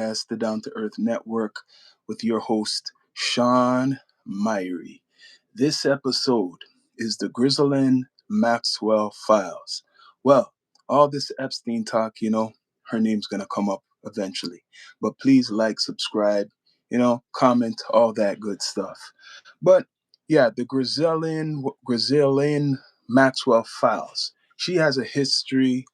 podcast, the Down to Earth Network, with your host, Sean Myrie. This episode is the Ghislaine Maxwell Files. Well, all this Epstein talk, her name's going to come up eventually. But please like, subscribe, comment, all that good stuff. But yeah, the Ghislaine Maxwell Files. She has a history,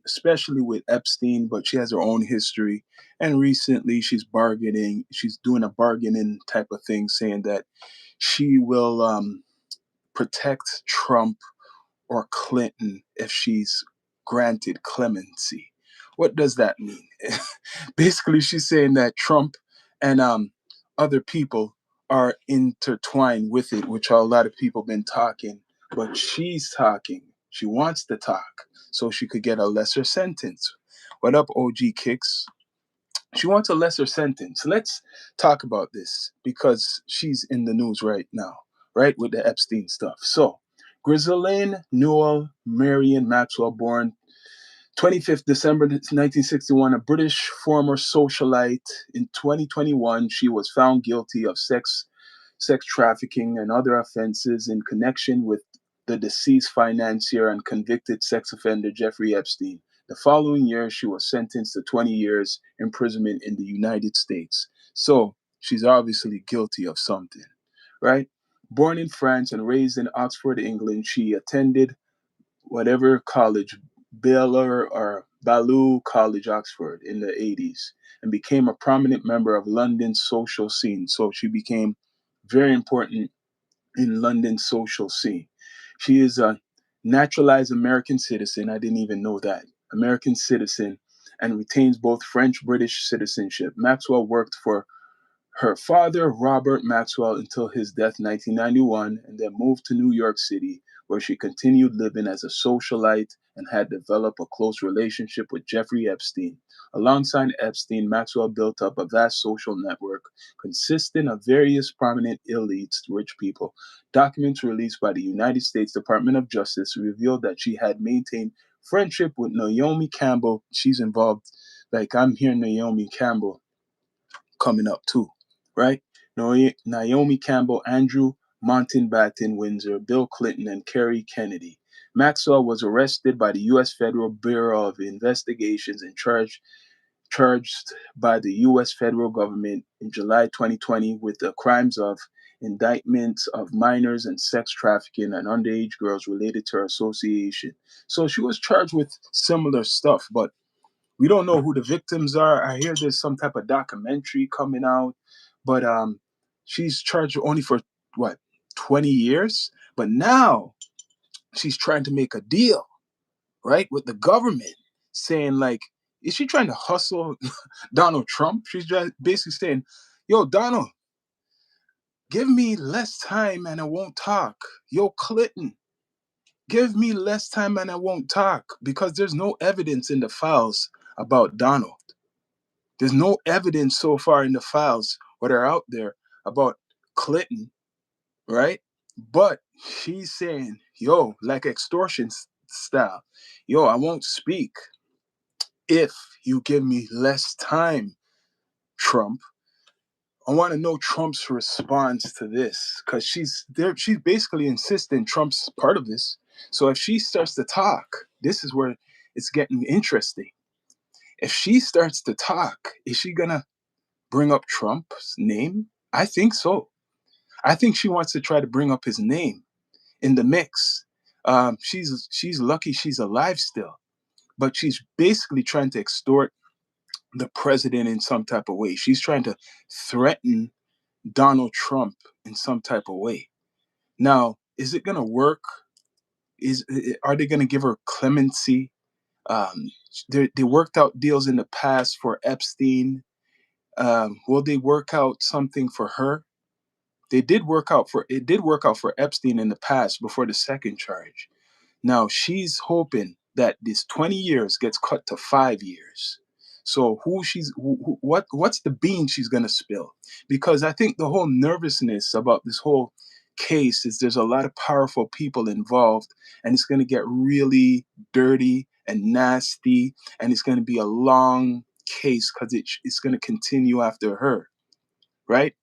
especially with Epstein, but she has her own history. And recently, she's bargaining. She's doing a bargaining type of thing, saying that she will protect Trump or Clinton if she's granted clemency. What does that mean? Basically, she's saying that Trump and other people are intertwined with it, which a lot of people been talking, but she's talking. She wants to talk so she could get a lesser sentence. What up, OG Kicks? She wants a lesser sentence. Let's talk about this because she's in the news right now, right, with the Epstein stuff. So, Ghislaine Newell Marion Maxwell, born 25th December 1961, a British former socialite. In 2021, she was found guilty of sex trafficking and other offenses in connection with the deceased financier and convicted sex offender Jeffrey Epstein. The following year, she was sentenced to 20 years imprisonment in the United States. So she's obviously guilty of something, right? Born in France and raised in Oxford, England, she attended whatever college, Baylor or Balliol College, Oxford, in the 80s, and became a prominent member of London's social scene. So she became very important in London's social scene. She is a naturalized American citizen. I didn't even know that. American citizen and retains both French British citizenship. Maxwell worked for her father, Robert Maxwell, until his death in 1991, and then moved to New York City, where she continued living as a socialite and had developed a close relationship with Jeffrey Epstein. Alongside Epstein, Maxwell built up a vast social network consisting of various prominent elites, rich people. Documents released by the United States Department of Justice revealed that she had maintained friendship with Naomi Campbell. She's involved, like I'm hearing Naomi Campbell coming up too, right? Naomi Campbell, Andrew Mountbatten Windsor, Bill Clinton, and Kerry Kennedy. Maxwell was arrested by the U.S. Federal Bureau of Investigations and charged by the U.S. federal government in July 2020 with the crimes of indictments of minors and sex trafficking and underage girls related to her association. So she was charged with similar stuff, but we don't know who the victims are. I hear there's some type of documentary coming out, but she's charged only for what, 20 years? But now she's trying to make a deal, right, with the government, saying like, is she trying to hustle Donald Trump? She's just basically saying, yo, Donald, give me less time and I won't talk. Yo, Clinton, give me less time and I won't talk because there's no evidence in the files about Donald. There's no evidence so far in the files that are out there about Clinton, right? But she's saying, yo, like extortion style, yo, I won't speak if you give me less time, Trump. I want to know Trump's response to this because she's there. She's basically insisting Trump's part of this. So if she starts to talk, this is where it's getting interesting. If she starts to talk, is she gonna bring up Trump's name? I think so. I think she wants to try to bring up his name in the mix. She's lucky she's alive still, but she's basically trying to extort the president in some type of way. She's trying to threaten Donald Trump in some type of way. Now, is it going to work? Are they going to give her clemency? They worked out deals in the past for Epstein. Will they work out something for her? It did work out for Epstein in the past before the second charge. Now she's hoping that this 20 years gets cut to 5 years. So what's the bean she's gonna spill? Because I think the whole nervousness about this whole case is there's a lot of powerful people involved, and it's gonna get really dirty and nasty, and it's gonna be a long case because it's going to continue after her, right?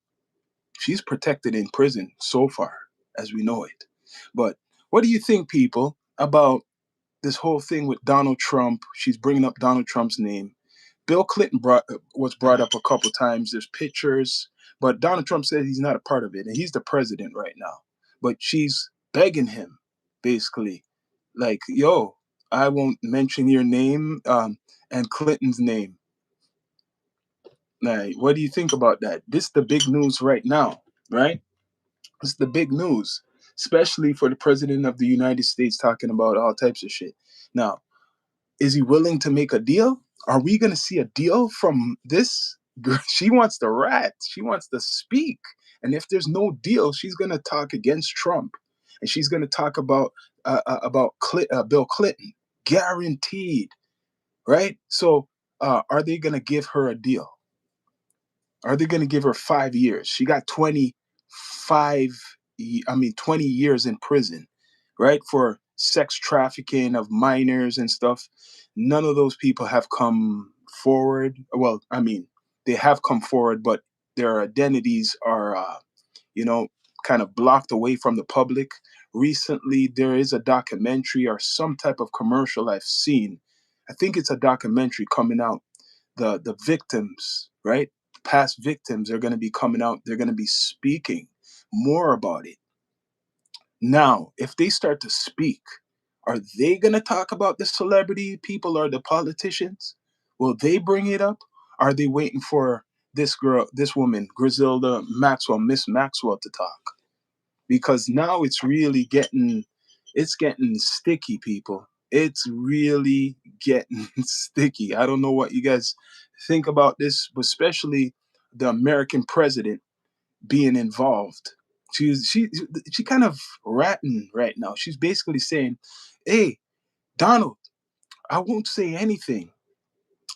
She's protected in prison so far, as we know it. But what do you think, people, about this whole thing with Donald Trump? She's bringing up Donald Trump's name. Bill Clinton was brought up a couple times. There's pictures, but Donald Trump said he's not a part of it, and he's the president right now. But she's begging him, basically, like, "Yo, I won't mention your name and Clinton's name." Like, what do you think about that? This is the big news right now, right? It's the big news, especially for the president of the United States talking about all types of shit. Now, is he willing to make a deal? Are we going to see a deal from this girl? She wants to rat. She wants to speak. And if there's no deal, she's going to talk against Trump, and she's going to talk about Bill Clinton, guaranteed, right? So, are they going to give her a deal? Are they going to give her 5 years? She got 20 years in prison, right? For sex trafficking of minors and stuff. None of those people have come forward. Well, I mean, they have come forward, but their identities are, you know, kind of blocked away from the public. Recently, there is a documentary or some type of commercial I've seen. I think it's a documentary coming out. The victims, right? Past victims are going to be coming out. They're going to be speaking more about it. Now, if they start to speak, are they going to talk about the celebrity people or the politicians? Will they bring it up? Are they waiting for this woman, Griselda Maxwell, Miss Maxwell, to talk? Because now it's getting sticky, people. It's really getting sticky. I don't know what you guys think about this, but especially the American president being involved. She kind of ratting right now. She's basically saying, "Hey, Donald, I won't say anything.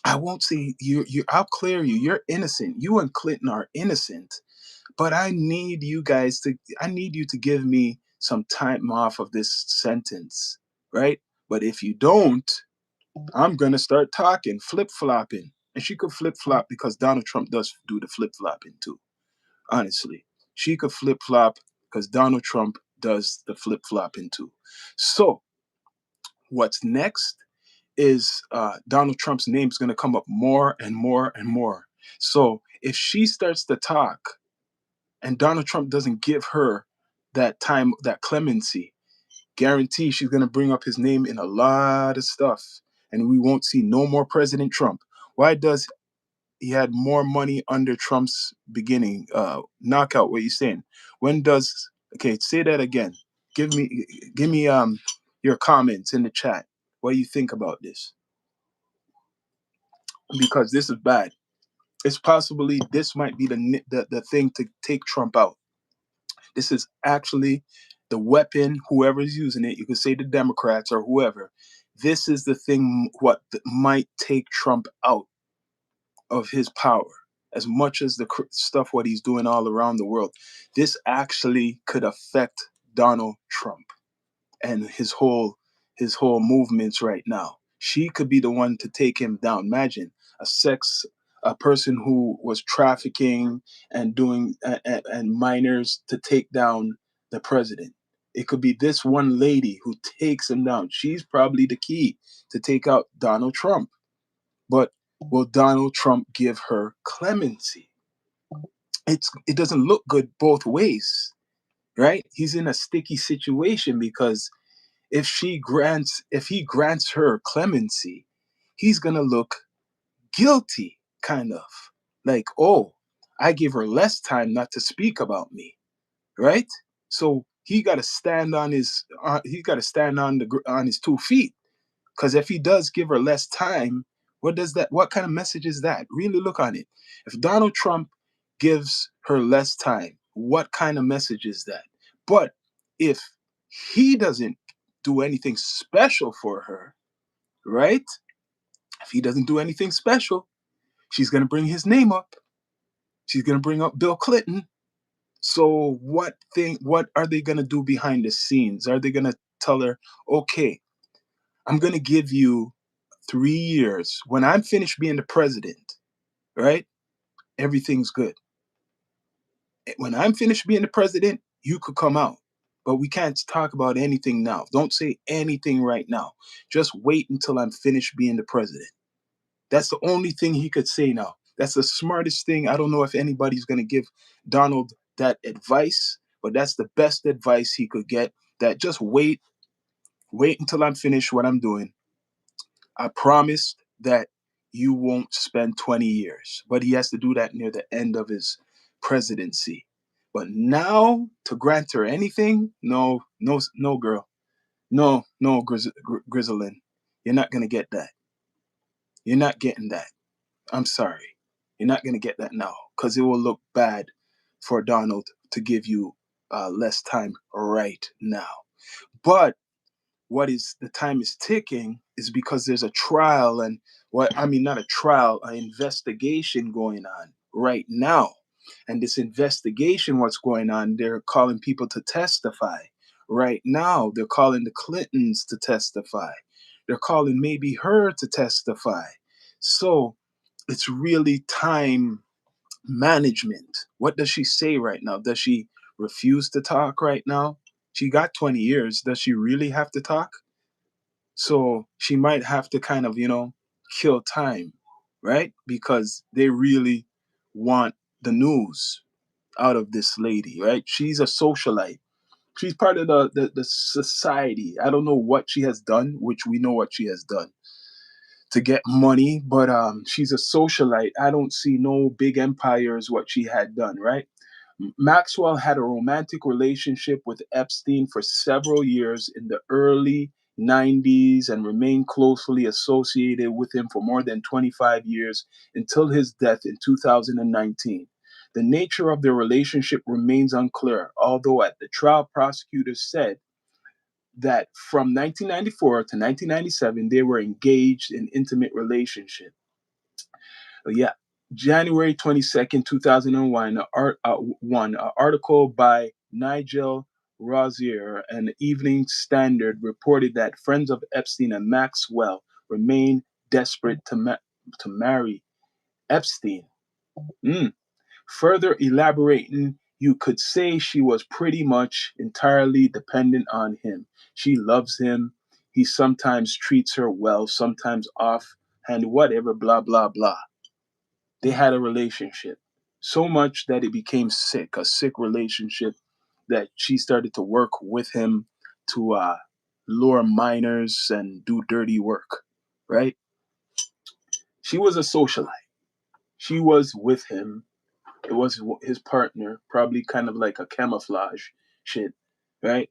I won't say you. I'll clear you. You're innocent. You and Clinton are innocent. But I need you to give me some time off of this sentence, right? But if you don't, I'm gonna start talking, flip flopping." And she could flip flop because Donald Trump does do the flip flopping too. Honestly, she could flip flop because Donald Trump does the flip flopping too. So what's next is Donald Trump's name is going to come up more and more and more. So if she starts to talk and Donald Trump doesn't give her that time, that clemency, guarantee she's going to bring up his name in a lot of stuff. And we won't see no more President Trump. Why does he had more money under Trump's beginning knockout? What you saying? When does Okay? Say that again. Give me your comments in the chat. What do you think about this? Because this is bad. It's possibly this might be the thing to take Trump out. This is actually the weapon. Whoever's using it, you could say the Democrats or whoever. This is the thing what might take Trump out of his power. As much as the stuff what he's doing all around the world, this actually could affect Donald Trump and his whole movements right now. She could be the one to take him down. Imagine a person who was trafficking and doing and minors to take down the president. It could be this one lady who takes him down. She's probably the key to take out Donald Trump. But will Donald Trump give her clemency? It doesn't look good both ways, right? He's in a sticky situation because if he grants her clemency, he's gonna look guilty, kind of like, oh, I give her less time not to speak about me, right? So he got to stand on his 2 feet, because if he does give her less time, what kind of message is that? Really look on it. If Donald Trump gives her less time, what kind of message is that? But if he doesn't do anything special for her, right? If he doesn't do anything special, she's going to bring his name up. She's going to bring up Bill Clinton. So what are they going to do behind the scenes? Are they going to tell her, "Okay, I'm going to give you 3 years. When I'm finished being the president, right? Everything's good. When I'm finished being the president, you could come out. But we can't talk about anything now. Don't say anything right now. Just wait until I'm finished being the president. That's the only thing he could say now. That's the smartest thing. I don't know if anybody's going to give Donald that advice, but that's the best advice he could get. That just wait until I'm finished what I'm doing. I promised that you won't spend 20 years, but he has to do that near the end of his presidency. But now to grant her anything, no, no, no, girl, no, no, Ghislaine, you're not gonna get that. You're not getting that. I'm sorry, you're not gonna get that now because it will look bad for Donald to give you less time right now. But what is the time is ticking is because there's a trial and what I mean not a trial, an investigation going on right now. And this investigation, what's going on, they're calling people to testify right now. They're calling the Clintons to testify. They're calling maybe her to testify. So it's really time management. What does she say right now? Does she refuse to talk right now? She got 20 years. Does she really have to talk? So she might have to kind of, kill time, right? Because they really want the news out of this lady, right? She's a socialite. She's part of the society. I don't know what she has done, which we know what she has done to get money, but she's a socialite. I don't see no big empires what she had done, right? Maxwell had a romantic relationship with Epstein for several years in the early 90s and remained closely associated with him for more than 25 years until his death in 2019. The nature of their relationship remains unclear, although at the trial, prosecutors said that from 1994 to 1997, they were engaged in intimate relationship. Yeah, January 22nd, 2001, an article by Nigel Rozier and the Evening Standard reported that friends of Epstein and Maxwell remain desperate to marry Epstein. Mm. Further elaborating, you could say she was pretty much entirely dependent on him. She loves him. He sometimes treats her well, sometimes off, and whatever, blah, blah, blah. They had a relationship so much that it became sick, a sick relationship that she started to work with him to lure minors and do dirty work, right? She was a socialite. She was with him. It was his partner, probably kind of like a camouflage shit, right?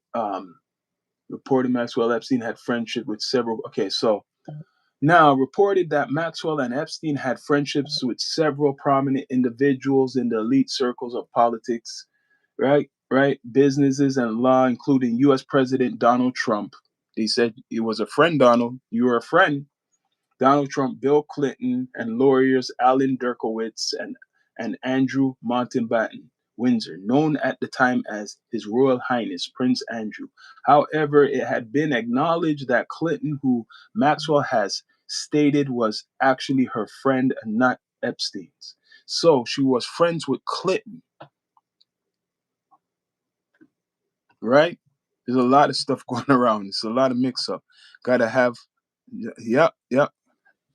Reported Maxwell Epstein had friendship with several. Okay, so now reported that Maxwell and Epstein had friendships with several prominent individuals in the elite circles of politics, right? Right, businesses and law, including U.S. President Donald Trump. They said he was a friend, Donald. You were a friend. Donald Trump, Bill Clinton, and lawyers Alan Derkowitz and Andrew Mountbatten Windsor, known at the time as His Royal Highness Prince Andrew. However, it had been acknowledged that Clinton, who Maxwell has stated was actually her friend and not Epstein's. So she was friends with Clinton, right? There's a lot of stuff going around. There's a lot of mix up. Gotta have, yep, yep,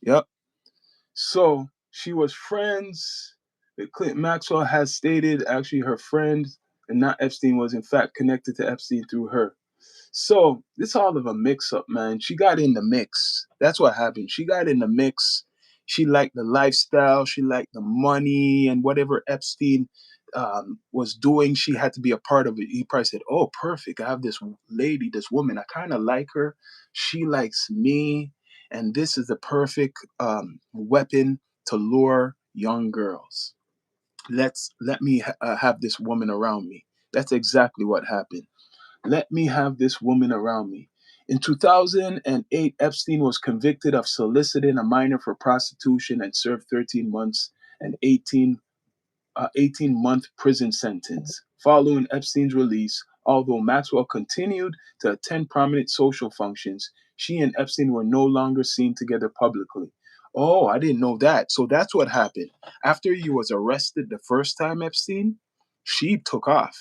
yep. So she was friends with Clinton. Maxwell has stated actually her friend and not Epstein was in fact connected to Epstein through her. So it's all of a mix up, man. She got in the mix. That's what happened. She got in the mix. She liked the lifestyle. She liked the money and whatever Epstein was doing. She had to be a part of it. He probably said, "Oh, perfect. I have this lady, this woman. I kind of like her. She likes me, and this is the perfect weapon to lure young girls. Let me have this woman around me." That's exactly what happened. Let me have this woman around me. In 2008, Epstein was convicted of soliciting a minor for prostitution and served 13 months and 18-month prison sentence. Following Epstein's release, although Maxwell continued to attend prominent social functions, she and Epstein were no longer seen together publicly. Oh, I didn't know that. So that's what happened. After he was arrested the first time, Epstein, she took off.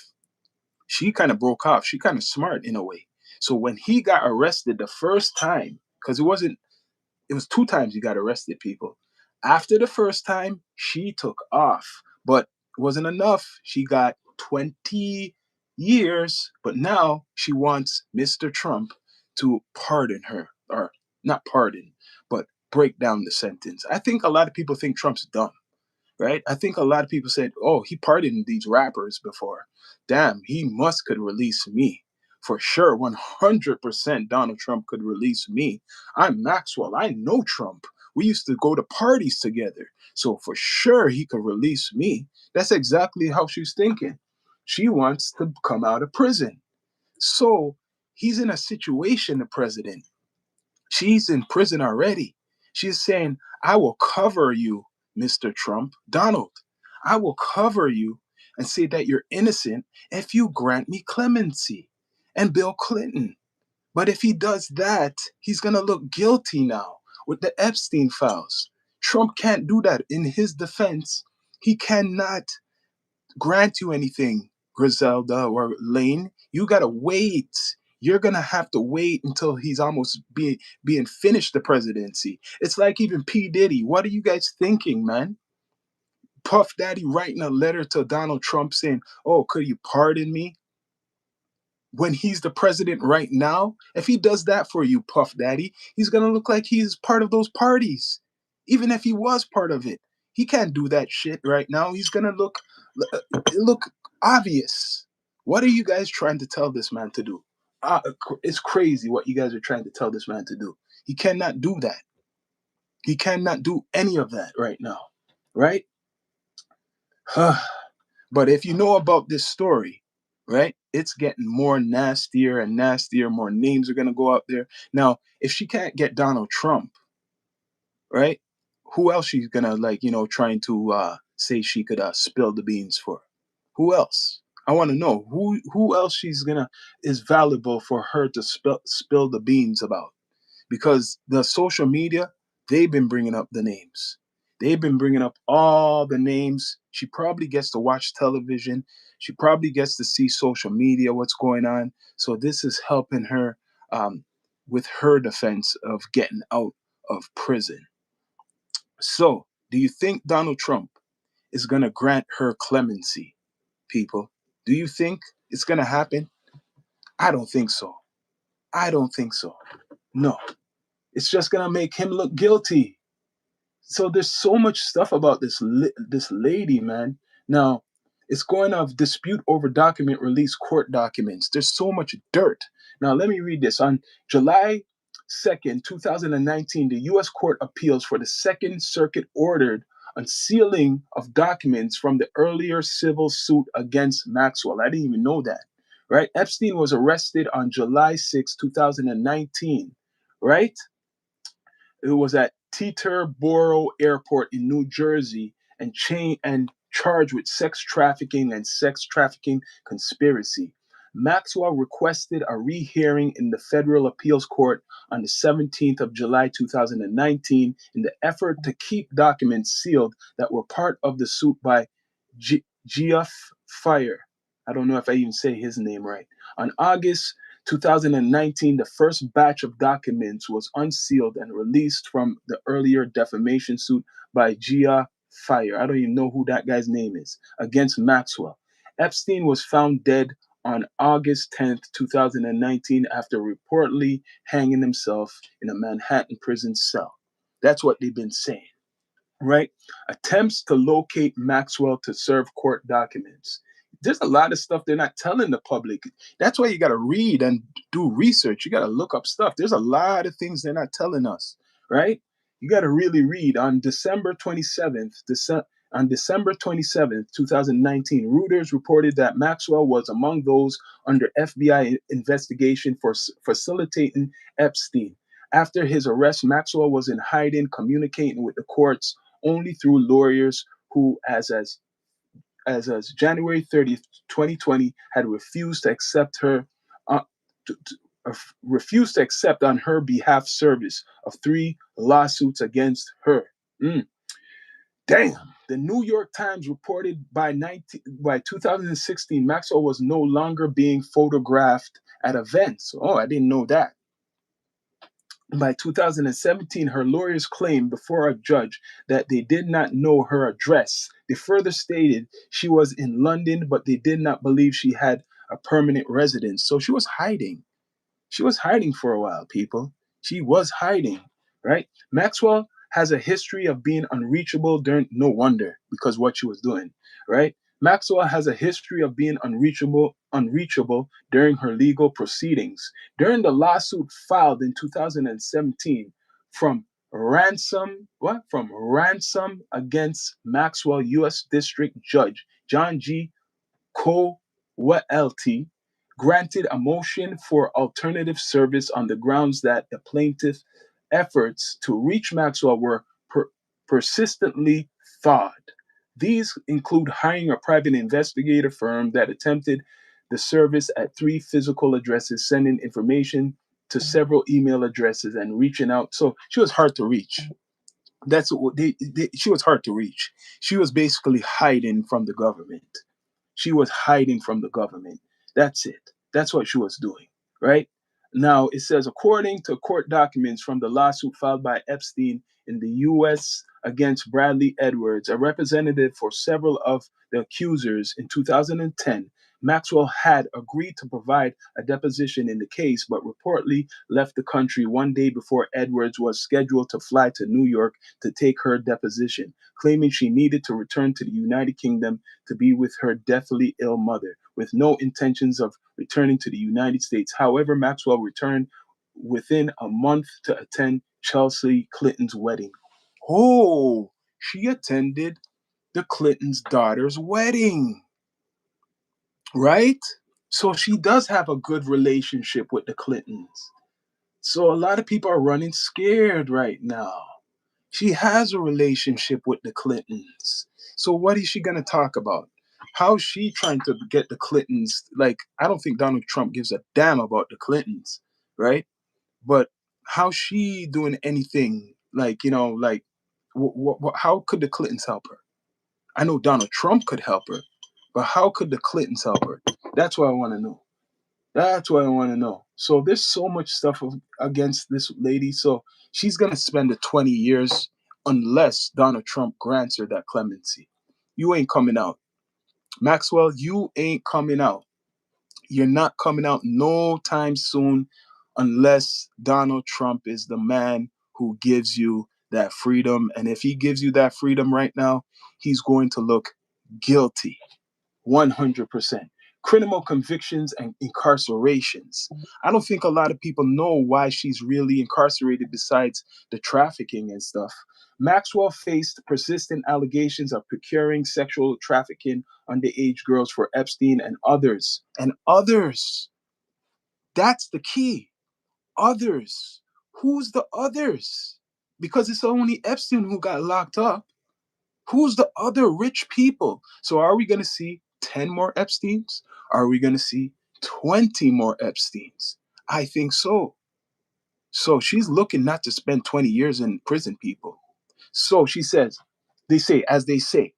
She kind of broke off. She kind of smart in a way. So when he got arrested the first time, because it was two times he got arrested, people. After the first time, she took off, but it wasn't enough. She got 20 years, but now she wants Mr. Trump to pardon her, or not pardon, but break down the sentence. I think a lot of people think Trump's dumb, right? I think a lot of people said, "Oh, he pardoned these rappers before. Damn, he must could release me." For sure, 100% Donald Trump could release me. I'm Maxwell. I know Trump. We used to go to parties together. So for sure he could release me. That's exactly how she's thinking. She wants to come out of prison. So he's in a situation, the president. She's in prison already. She's saying, I will cover you, Mr. Trump. Donald, I will cover you and say that you're innocent if you grant me clemency. And Bill Clinton. But if he does that, he's going to look guilty now with the Epstein files. Trump can't do that. In his defense, he cannot grant you anything, Griselda or Lane. You gotta wait. You're gonna have to wait until he's almost being finished the presidency. It's like even P. Diddy. What are you guys thinking, man? Puff Daddy writing a letter to Donald Trump saying, "Oh, could you pardon me?" When he's the president right now, if he does that for you, Puff Daddy, he's gonna look like he's part of those parties. Even if he was part of it, he can't do that shit right now. He's gonna look obvious. What are you guys trying to tell this man to do? It's crazy what you guys are trying to tell this man to do. He cannot do that. He cannot do any of that right now, right? But if you know about this story, right, it's getting more nastier and nastier. More names are going to go out there. Now, if she can't get Donald Trump, right, who else she's going to, like, trying to say she could spill the beans for? Who else? I want to know who else she's going to is valuable for her to spill the beans about, because the social media, they've been bringing up the names. They've been bringing up all the names. She probably gets to watch television. She probably gets to see social media, what's going on. So this is helping her with her defense of getting out of prison. So, do you think Donald Trump is going to grant her clemency, people? Do you think it's going to happen? I don't think so. I don't think so. No. It's just going to make him look guilty. So there's so much stuff about this lady, man. Now, it's going of dispute over document release court documents. There's so much dirt. Now, let me read this. On July 2nd, 2019, the U.S. Court Appeals for the Second Circuit ordered unsealing of documents from the earlier civil suit against Maxwell. I didn't even know that, right? Epstein was arrested on July 6, 2019, right? It was at Teterboro Airport in New Jersey and charged with sex trafficking and sex trafficking conspiracy. Maxwell requested a rehearing in the federal appeals court on the 17th of July 2019 in the effort to keep documents sealed that were part of the suit by Geoff Fire. I don't know if I even say his name right. On August 2019, the first batch of documents was unsealed and released from the earlier defamation suit by Gia Fire. I don't even know who that guy's name is, against Maxwell. Epstein was found dead on August 10th, 2019, after reportedly hanging himself in a Manhattan prison cell. That's what they've been saying, right? Attempts to locate Maxwell to serve court documents. There's a lot of stuff they're not telling the public. That's why you got to read and do research. You got to look up stuff. There's a lot of things they're not telling us, right? You got to really read. On December 27th, 2019, Reuters reported that Maxwell was among those under FBI investigation for facilitating Epstein. After his arrest, Maxwell was in hiding, communicating with the courts only through lawyers who, as January 30th, 2020, had refused to accept her uh, refused to accept on her behalf service of 3 lawsuits against her. Mm. Damn. The New York Times reported by 2016, Maxwell was no longer being photographed at events. Oh, I didn't know that. By 2017, her lawyers claimed before a judge that they did not know her address. They further stated she was in London, but they did not believe she had a permanent residence. So she was hiding. She was hiding for a while, people. She was hiding, right? Maxwell has a history of being unreachable during, no wonder, because what she was doing, right? Maxwell has a history of being unreachable during her legal proceedings. During the lawsuit filed in 2017 from Ransom against Maxwell, U.S. District Judge John G. Cowelty granted a motion for alternative service on the grounds that the plaintiff's efforts to reach Maxwell were persistently flawed. These include hiring a private investigator firm that attempted the service at 3 physical addresses, sending information to several email addresses, and reaching out. So she was hard to reach. That's what she was hard to reach. She was basically hiding from the government. She was hiding from the government. That's it. That's what she was doing, right? Now, it says, according to court documents from the lawsuit filed by Epstein in the U.S. against Bradley Edwards, a representative for several of the accusers in 2010, Maxwell had agreed to provide a deposition in the case, but reportedly left the country one day before Edwards was scheduled to fly to New York to take her deposition, claiming she needed to return to the United Kingdom to be with her deathly ill mother, with no intentions of returning to the United States. However, Maxwell returned within a month to attend Chelsea Clinton's wedding. Oh, she attended the Clinton's daughter's wedding, right? So she does have a good relationship with the Clintons. So a lot of people are running scared right now. She has a relationship with the Clintons. So what is she going to talk about? How's she trying to get the Clintons? Like, I don't think Donald Trump gives a damn about the Clintons, right? But how's she doing anything? Like, how could the Clintons help her? I know Donald Trump could help her, but how could the Clintons help her? That's what I want to know. That's what I want to know. So there's so much stuff against this lady. So she's going to spend the 20 years unless Donald Trump grants her that clemency. You ain't coming out. Maxwell, you ain't coming out. You're not coming out no time soon unless Donald Trump is the man who gives you that freedom. And if he gives you that freedom right now, he's going to look guilty. 100%. Criminal convictions and incarcerations. I don't think a lot of people know why she's really incarcerated besides the trafficking and stuff. Maxwell faced persistent allegations of procuring sexual trafficking underage girls for Epstein and others. And others. That's the key. Others. Who's the others? Because it's only Epstein who got locked up. Who's the other rich people? So are we going to see 10 more Epsteins? Are we going to see 20 more Epsteins? I think so. So she's looking not to spend 20 years in prison, people. So she says, as they say,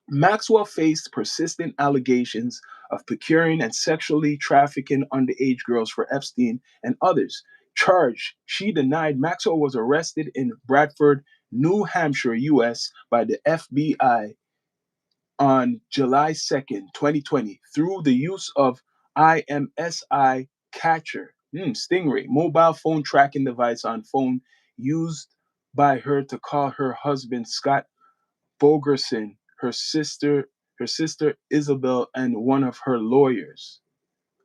Maxwell faced persistent allegations of procuring and sexually trafficking underage girls for Epstein and others. Charged, she denied. Maxwell was arrested in Bradford, New Hampshire, U.S. by the FBI on July 2nd, 2020, through the use of IMSI Catcher, Stingray, mobile phone tracking device on phone used by her to call her husband Scott Bogerson, her sister Isabel, and one of her lawyers.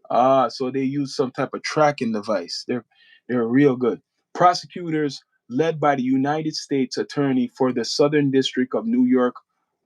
So they use some type of tracking device. They're real good. Prosecutors led by the United States Attorney for the Southern District of New York,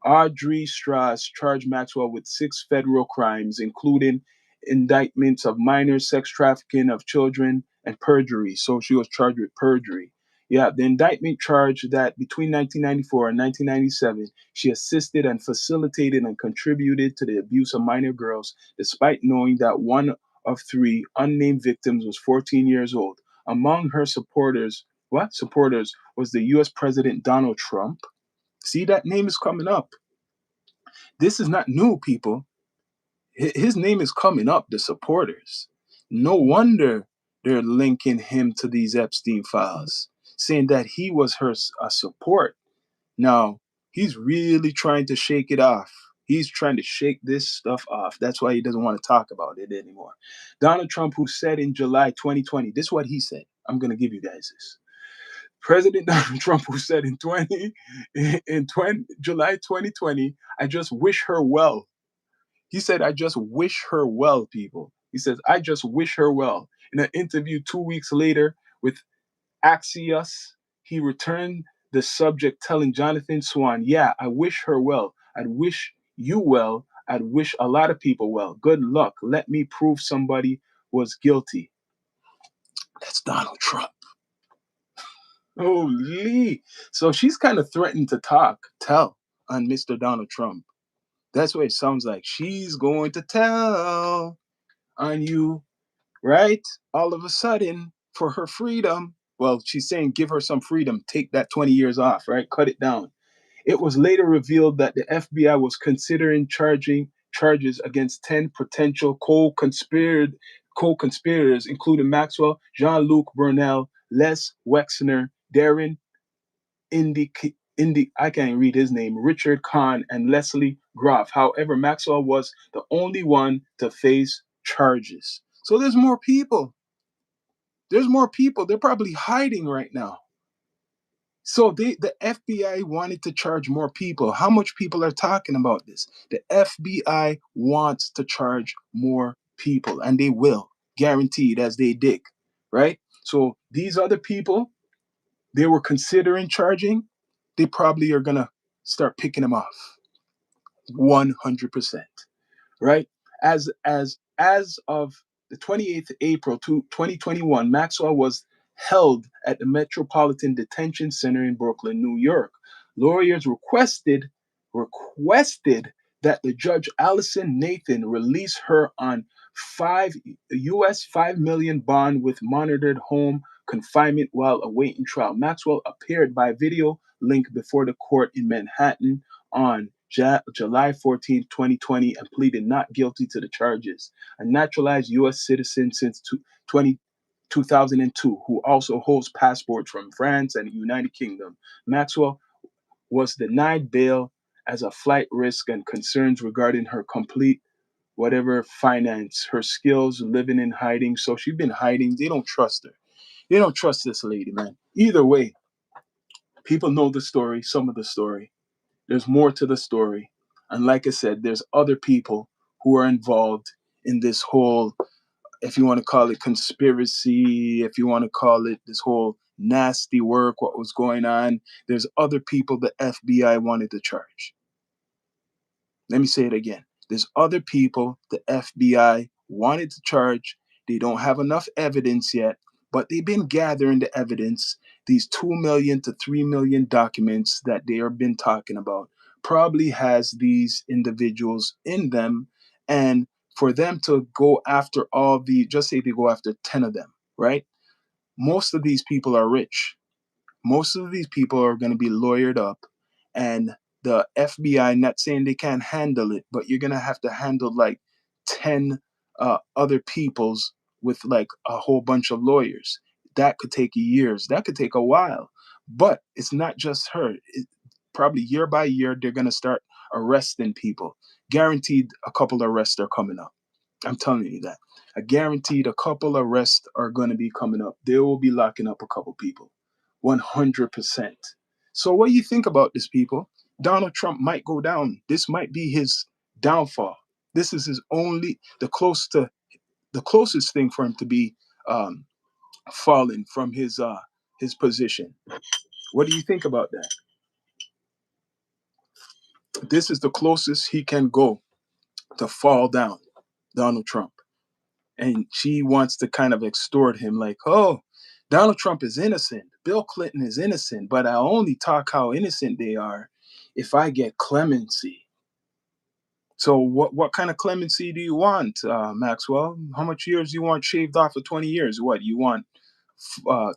Audrey Strauss, charged Maxwell with 6 federal crimes, including indictments of minor sex trafficking of children and perjury. So she was charged with perjury. Yeah, the indictment charged that between 1994 and 1997, she assisted and facilitated and contributed to the abuse of minor girls, despite knowing that one of three unnamed victims was 14 years old. Among her supporters, was the US President Donald Trump. See, that name is coming up. This is not new, people. His name is coming up, the supporters. No wonder they're linking him to these Epstein files, saying that he was her support. Now, he's really trying to shake it off. He's trying to shake this stuff off. That's why he doesn't want to talk about it anymore. Donald Trump, who said in July 2020, this is what he said. I'm going to give you guys this. President Donald Trump, who said in July 2020, I just wish her well. He said, I just wish her well, people. He says, I just wish her well. In an interview 2 weeks later with Axios, he returned the subject, telling Jonathan Swan, yeah, I wish her well. I'd wish you well. I'd wish a lot of people well. Good luck. Let me prove somebody was guilty. That's Donald Trump. Holy. So she's kind of threatened to tell on Mr. Donald Trump. That's what it sounds like. She's going to tell on you, right? All of a sudden, for her freedom. Well, she's saying give her some freedom. Take that 20 years off, right? Cut it down. It was later revealed that the FBI was considering charges against 10 potential co-conspirators, including Maxwell, Jean-Luc Brunel, Les Wexner, Darren I can't read his name, Richard Kahn, and Leslie Groff. However, Maxwell was the only one to face charges. So there's more people. There's more people. They're probably hiding right now. So the FBI wanted to charge more people. How much people are talking about this? The FBI wants to charge more people, and they will, guaranteed, as they dig, right? So these other people they were considering charging, they probably are gonna start picking them off 100%, right? As of the 28th of April 2021, Maxwell was held at the Metropolitan Detention Center in Brooklyn, New York. Lawyers requested that the judge Allison Nathan release her on $5 million bond with monitored home confinement while awaiting trial. Maxwell appeared by video link before the court in Manhattan on July 14, 2020, and pleaded not guilty to the charges. A naturalized U.S. citizen since 2002, who also holds passports from France and the United Kingdom. Maxwell was denied bail as a flight risk and concerns regarding her complete finance, her skills, living in hiding. So she's been hiding. They don't trust her. They don't trust this lady, man. Either way, people know the story, some of the story. There's more to the story. And like I said, there's other people who are involved in this whole, if you want to call it conspiracy, if you want to call it this whole nasty work, what was going on. There's other people the FBI wanted to charge. Let me say it again. There's other people the FBI wanted to charge. They don't have enough evidence yet, but they've been gathering the evidence. These 2 million to 3 million documents that they have been talking about probably has these individuals in them. And for them to go after just say they go after 10 of them, right? Most of these people are rich. Most of these people are going to be lawyered up, and the FBI, not saying they can't handle it, but you're going to have to handle like 10 other people's with like a whole bunch of lawyers. That could take years. That could take a while. But it's not just her. Probably year by year, they're going to start arresting people. Guaranteed a couple arrests are coming up. I'm telling you that. I guaranteed a couple arrests are going to be coming up. They will be locking up a couple people. 100%. So what do you think about this, people? Donald Trump might go down. This might be his downfall. This is the closest thing for him to be falling from his position. What do you think about that? This is the closest he can go to fall down, Donald Trump. And she wants to kind of extort him like, oh, Donald Trump is innocent. Bill Clinton is innocent, but I only talk how innocent they are if I get clemency. So what kind of clemency do you want, Maxwell? How much years do you want shaved off of 20 years? What, you want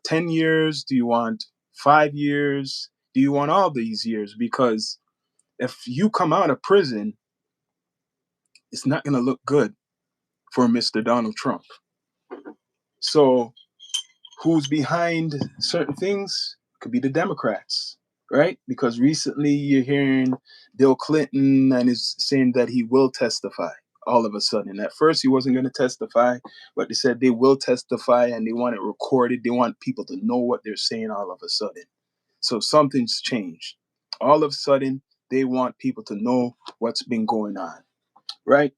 10 years? Do you want 5 years? Do you want all these years? Because if you come out of prison, it's not going to look good for Mr. Donald Trump. So who's behind certain things? Could be the Democrats, right? Because recently you're hearing Bill Clinton and is saying that he will testify all of a sudden. At first he wasn't going to testify, but they said they will testify and they want it recorded. They want people to know what they're saying all of a sudden. So something's changed. All of a sudden they want people to know what's been going on, right?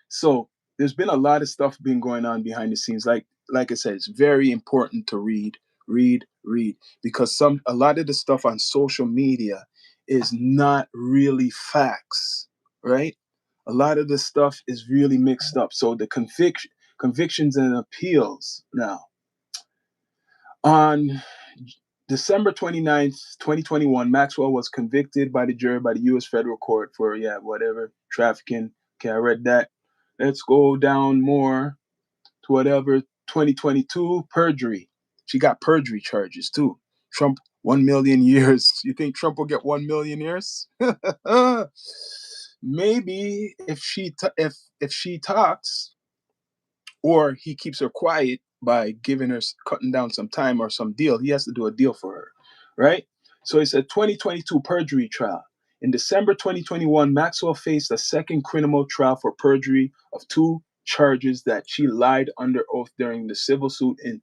So there's been a lot of stuff been going on behind the scenes. Like I said, it's very important to read, because a lot of the stuff on social media is not really facts, right? A lot of the stuff is really mixed up. So the convictions and appeals now. On December 29th, 2021, Maxwell was convicted by the jury by the U.S. federal court for, whatever, trafficking. Okay, I read that. Let's go down more to whatever, 2022, perjury. She got perjury charges too. Trump, 1 million years. You think Trump will get 1 million years? Maybe if if she talks, or he keeps her quiet by cutting down some time or some deal. He has to do a deal for her, right? So it's a 2022 perjury trial. In December 2021, Maxwell faced a second criminal trial for perjury of two charges that she lied under oath during the civil suit in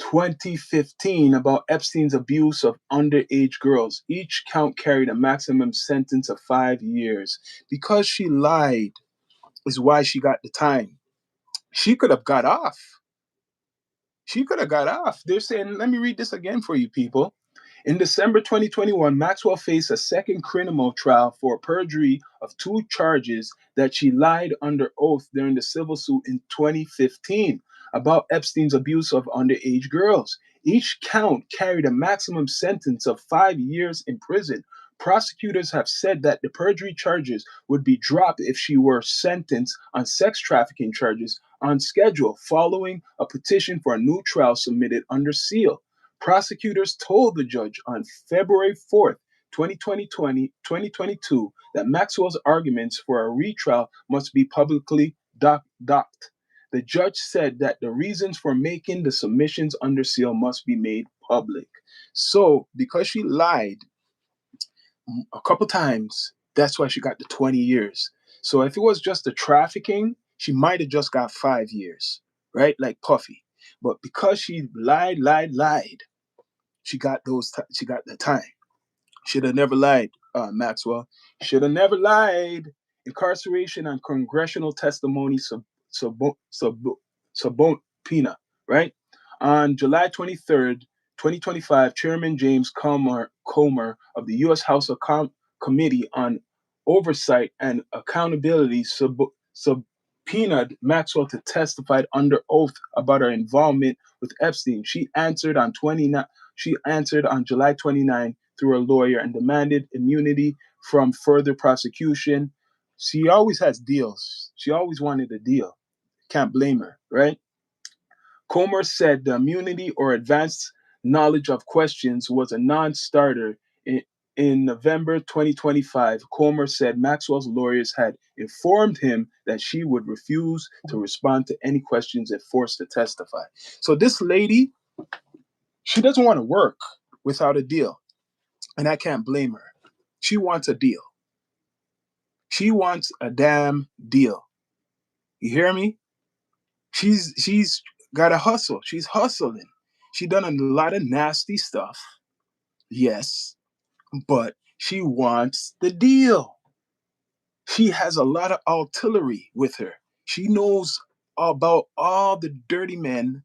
2015 about Epstein's abuse of underage girls. Each count carried a maximum sentence of 5 years. Because she lied is why she got the time. She could have got off. She could have got off. They're saying, let me read this again for you people. In December 2021, Maxwell faced a second criminal trial for perjury of two charges that she lied under oath during the civil suit in 2015 about Epstein's abuse of underage girls. Each count carried a maximum sentence of 5 years in prison. Prosecutors have said that the perjury charges would be dropped if she were sentenced on sex trafficking charges on schedule following a petition for a new trial submitted under seal. Prosecutors told the judge on February 4th, 2022, that Maxwell's arguments for a retrial must be publicly docked. The judge said that the reasons for making the submissions under seal must be made public. So, because she lied a couple times, that's why she got the 20 years. So if it was just the trafficking, she might have just got 5 years, right? Like Puffy. But because she lied, she got she got the time. Should have never lied, Maxwell. Should have never lied. Incarceration and congressional testimony subpoena, right? On July 23rd, 2025, Chairman James Comer of the U.S. House Committee on Oversight and Accountability subpoenaed Maxwell to testify under oath about her involvement with Epstein. She answered on July 29 through a lawyer and demanded immunity from further prosecution. She always has deals. She always wanted a deal. Can't blame her, right? Comer said the immunity or advanced knowledge of questions was a non-starter. In November 2025, Comer said Maxwell's lawyers had informed him that she would refuse to respond to any questions if forced to testify. So this lady, she doesn't want to work without a deal. And I can't blame her. She wants a deal. She wants a damn deal. You hear me? She's got to hustle. She's hustling. She done a lot of nasty stuff. Yes, but she wants the deal. She has a lot of artillery with her. She knows about all the dirty men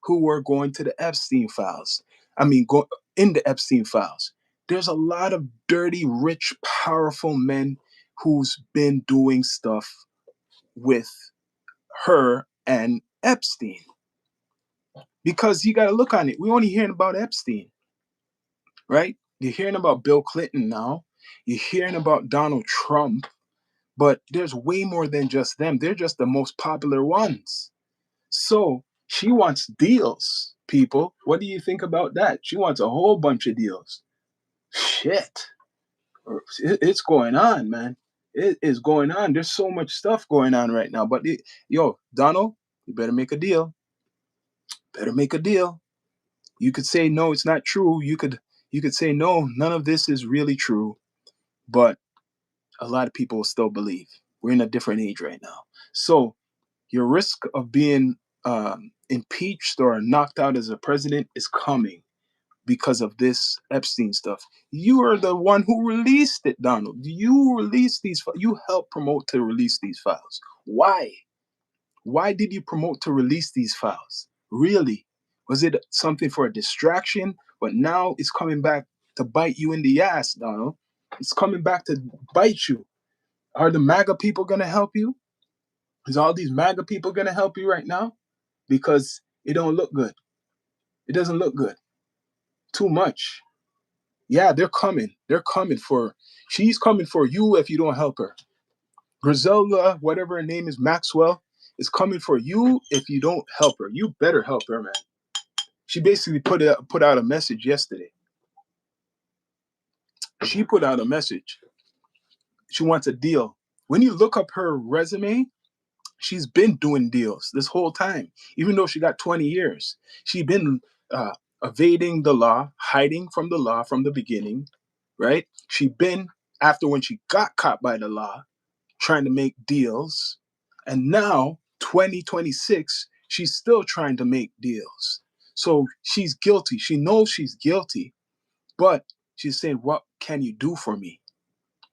who were going to the Epstein files. Go in the Epstein files. There's a lot of dirty, rich, powerful men who's been doing stuff with her and Epstein. Because you got to look on it. We're only hearing about Epstein, right? You're hearing about Bill Clinton now. You're hearing about Donald Trump. But there's way more than just them. They're just the most popular ones. So she wants deals, people. What do you think about that? She wants a whole bunch of deals. Shit. It's going on, man. It is going on. There's so much stuff going on right now. But yo, Donald, you better make a deal. Better make a deal. You could say no, it's not true. You could say no, none of this is really true. But a lot of people still believe. We're in a different age right now. So your risk of being impeached or knocked out as a president is coming because of this Epstein stuff. You are the one who released it, Donald. You released these. You helped promote to release these files. Why? Why did you promote to release these files? Really? Was it something for a distraction? But now it's coming back to bite you in the ass, Donald. It's coming back to bite you. Are the MAGA people going to help you? Is all these MAGA people going to help you right now? Because it don't look good. It doesn't look good. Too much. Yeah, they're coming. They're coming for. She's coming for you if you don't help her. Griselda, whatever her name is, Maxwell, is coming for you if you don't help her. You better help her, man. She basically put out a message yesterday. She put out a message. She wants a deal. When you look up her resume, she's been doing deals this whole time. Even though she got 20 years, she's been evading the law, hiding from the law from the beginning, right? She been, after when she got caught by the law, trying to make deals. And now, 2026, she's still trying to make deals. So she's guilty. She knows she's guilty, but she's saying, what can you do for me?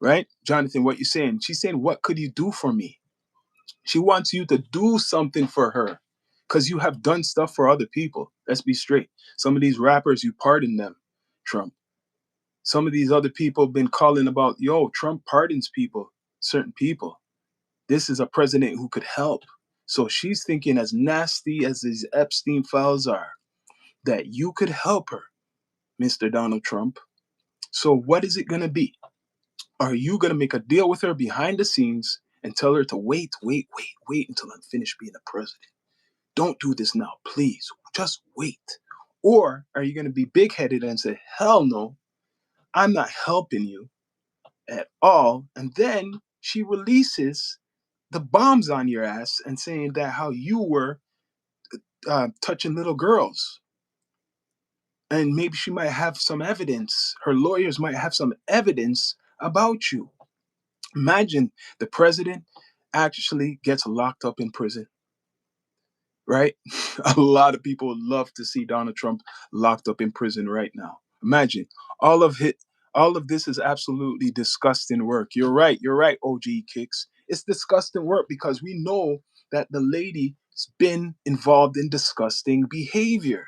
Right? Jonathan, what you saying? She's saying, what could you do for me? She wants you to do something for her because you have done stuff for other people. Let's be straight. Some of these rappers, you pardon them, Trump. Some of these other people have been calling about, yo, Trump pardons people, certain people. This is a president who could help. So she's thinking, as nasty as these Epstein files are, that you could help her, Mr. Donald Trump. So what is it going to be? Are you going to make a deal with her behind the scenes and tell her to wait until I'm finished being a president? Don't do this now, please. Just wait. Or are you going to be big headed and say, hell no, I'm not helping you at all? And then she releases the bombs on your ass and saying that how you were touching little girls. And maybe she might have some evidence. Her lawyers might have some evidence about you. Imagine the president actually gets locked up in prison, right? A lot of people would love to see Donald Trump locked up in prison right now. Imagine all of it. All of this is absolutely disgusting work. You're right. You're right, OG Kicks. It's disgusting work because we know that the lady's been involved in disgusting behavior,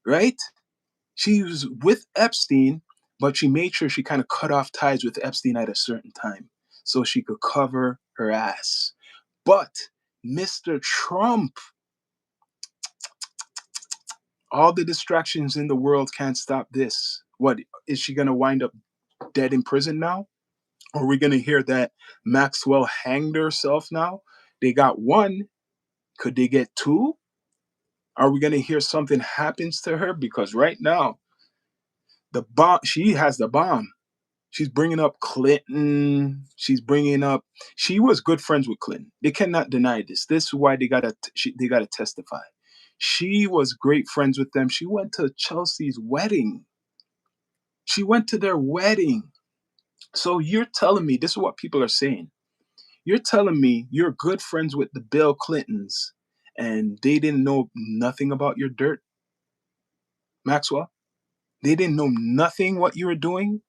right? She was with Epstein, but she made sure she kind of cut off ties with Epstein at a certain time so she could cover her ass. But Mr. Trump, all the distractions in the world can't stop this. What, is she going to wind up dead in prison now? Or are we going to hear that Maxwell hanged herself now? They got one. Could they get two? Are we going to hear something happens to her? Because right now, the bomb, she has the bomb. She's bringing up Clinton. She was good friends with Clinton. They cannot deny this. This is why they gotta testify. She was great friends with them. She went to Chelsea's wedding. She went to their wedding. So you're telling me, this is what people are saying. You're telling me you're good friends with the Bill Clintons and they didn't know nothing about your dirt, Maxwell? They didn't know nothing what you were doing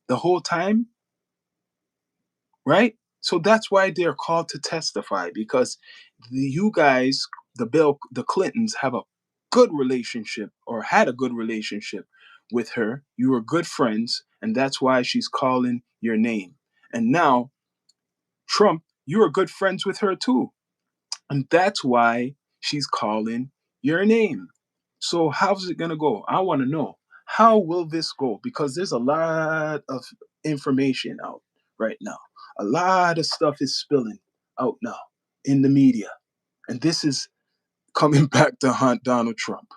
the whole time? Right? So that's why they're called to testify because you guys, the Clintons, have a good relationship or had a good relationship with her. You were good friends, and that's why she's calling your name. And now, Trump, you are good friends with her too, and that's why she's calling your name. So how's it gonna go? I want to know, how will this go? Because there's a lot of information out right now, A lot of stuff is spilling out now in the media. And this is coming back to haunt Donald Trump.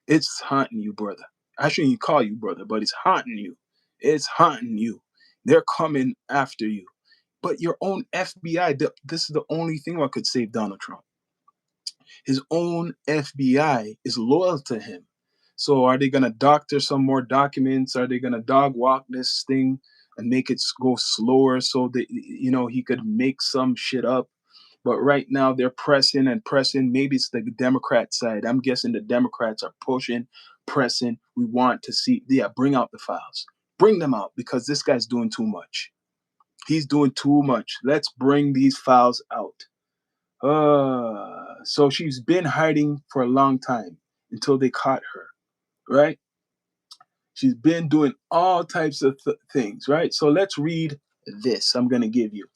It's haunting you, brother. I shouldn't even call you brother, but it's haunting you. It's haunting you. They're coming after you. But your own FBI, this is the only thing that could save Donald Trump. His own FBI is loyal to him. So are they going to doctor some more documents? Are they going to dog walk this thing and make it go slower so that, he could make some shit up? But right now they're pressing and pressing. Maybe it's the Democrat side. I'm guessing the Democrats are pushing, pressing. We want to see, bring out the files. Bring them out because this guy's doing too much. He's doing too much. Let's bring these files out. So she's been hiding for a long time until they caught her, right? She's been doing all types of things, right? So let's read this I'm going to give you.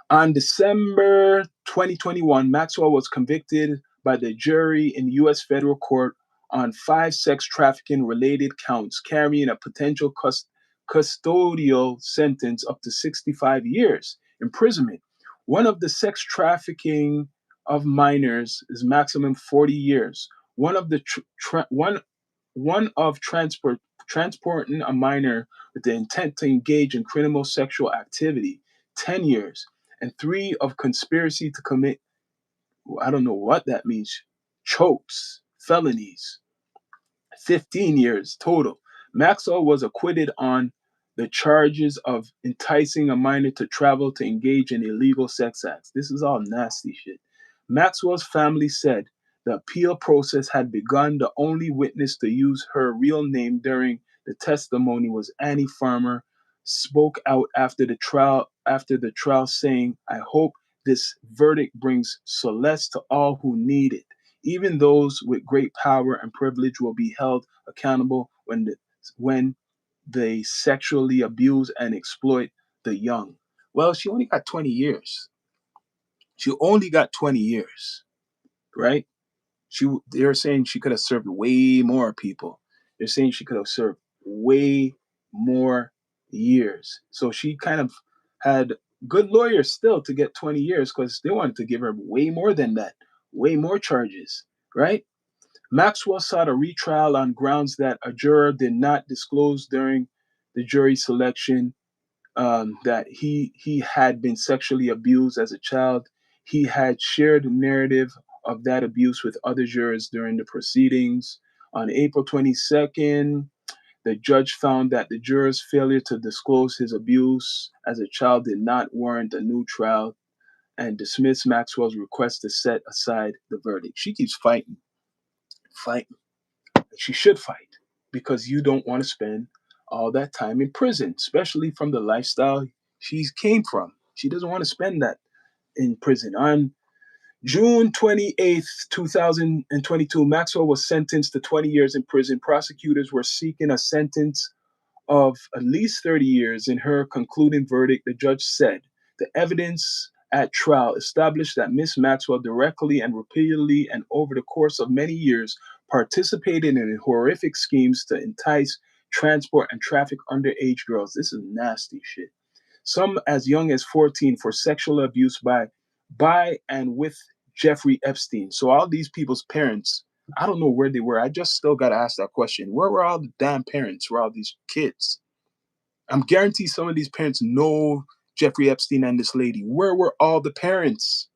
On December 2021, Maxwell was convicted by the jury in the U.S. federal court on 5 sex trafficking related counts, carrying a potential custodial sentence up to 65 years imprisonment. One of the sex trafficking of minors is maximum 40 years. One of the transporting a minor with the intent to engage in criminal sexual activity, 10 years. And 3 of conspiracy to commit, I don't know what that means, chokes, felonies, 15 years total. Maxwell was acquitted on the charges of enticing a minor to travel to engage in illegal sex acts. This is all nasty shit. Maxwell's family said the appeal process had begun. The only witness to use her real name during the testimony was Annie Farmer, spoke out after the trial saying, "I hope this verdict brings solace to all who need it. Even those with great power and privilege will be held accountable when they sexually abuse and exploit the young." Well, she only got 20 years. She only got 20 years, right? They're saying she could have served way more people. They're saying she could have served way more years. So she kind of had good lawyers still to get 20 years because they wanted to give her way more than that, way more charges, right? Maxwell sought a retrial on grounds that a juror did not disclose during the jury selection that he had been sexually abused as a child. He had shared the narrative of that abuse with other jurors during the proceedings. On April 22nd, the judge found that the juror's failure to disclose his abuse as a child did not warrant a new trial and dismissed Maxwell's request to set aside the verdict. She keeps fighting. She should fight because you don't want to spend all that time in prison, especially from the lifestyle she came from. She doesn't want to spend that in prison. On June 28th, 2022, Maxwell was sentenced to 20 years in prison. Prosecutors were seeking a sentence of at least 30 years. In her concluding verdict, the judge said the evidence at trial established that Miss Maxwell directly and repeatedly and over the course of many years participated in horrific schemes to entice, transport, and traffic underage girls. This is nasty shit. Some as young as 14 for sexual abuse by and with Jeffrey Epstein. So all these people's parents, I don't know where they were. I just still got to ask that question. Where were all the damn parents for all these kids? I'm guaranteed some of these parents know Jeffrey Epstein and this lady. Where were all the parents?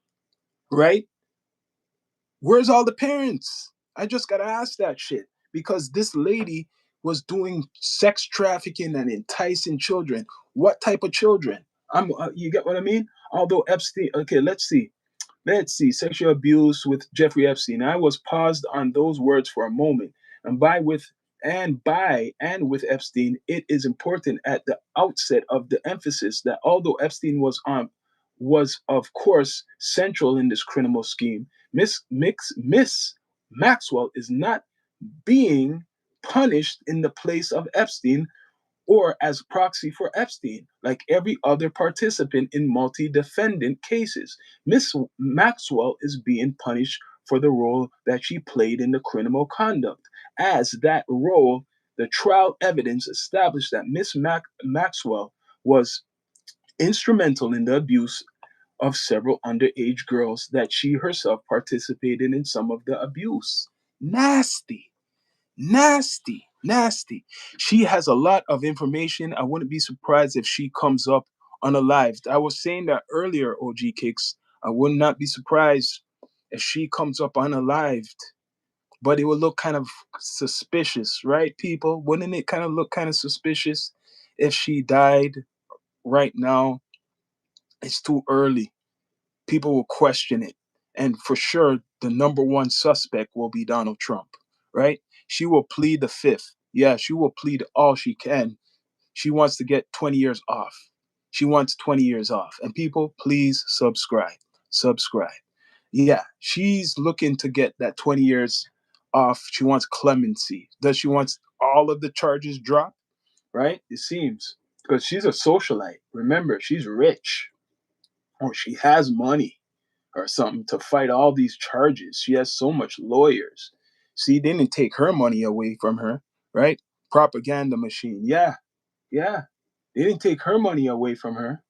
Right? Where's all the parents? I just got to ask that shit because this lady was doing sex trafficking and enticing children. What type of children? You get what I mean? Although Epstein, okay, let's see. Sexual abuse with Jeffrey Epstein. I was paused on those words for a moment. And with Epstein, it is important at the outset of the emphasis that although Epstein was of course central in this criminal scheme, Miss Maxwell is not being punished in the place of Epstein or as proxy for Epstein, like every other participant in multi-defendant cases. Miss Maxwell is being punished for the role that she played in the criminal conduct. As that role, the trial evidence established that Miss Maxwell was instrumental in the abuse of several underage girls that she herself participated in some of the abuse. Nasty, nasty, nasty. She has a lot of information. I wouldn't be surprised if she comes up unalived. I was saying that earlier, OG Kicks. I would not be surprised if she comes up unalived, but it would look kind of suspicious, right, people? Wouldn't it kind of look kind of suspicious if she died right now? It's too early. People will question it. And for sure, the number one suspect will be Donald Trump, right? She will plead the fifth. Yeah, she will plead all she can. She wants to get 20 years off. She wants 20 years off. And people, please subscribe. Subscribe. Yeah, she's looking to get that 20 years off. She wants clemency. Does she want all of the charges dropped? Right? It seems. Because she's a socialite. Remember, she's rich. Or she has money or something to fight all these charges. She has so much lawyers. See, they didn't take her money away from her, right? Propaganda machine. Yeah, yeah. They didn't take her money away from her,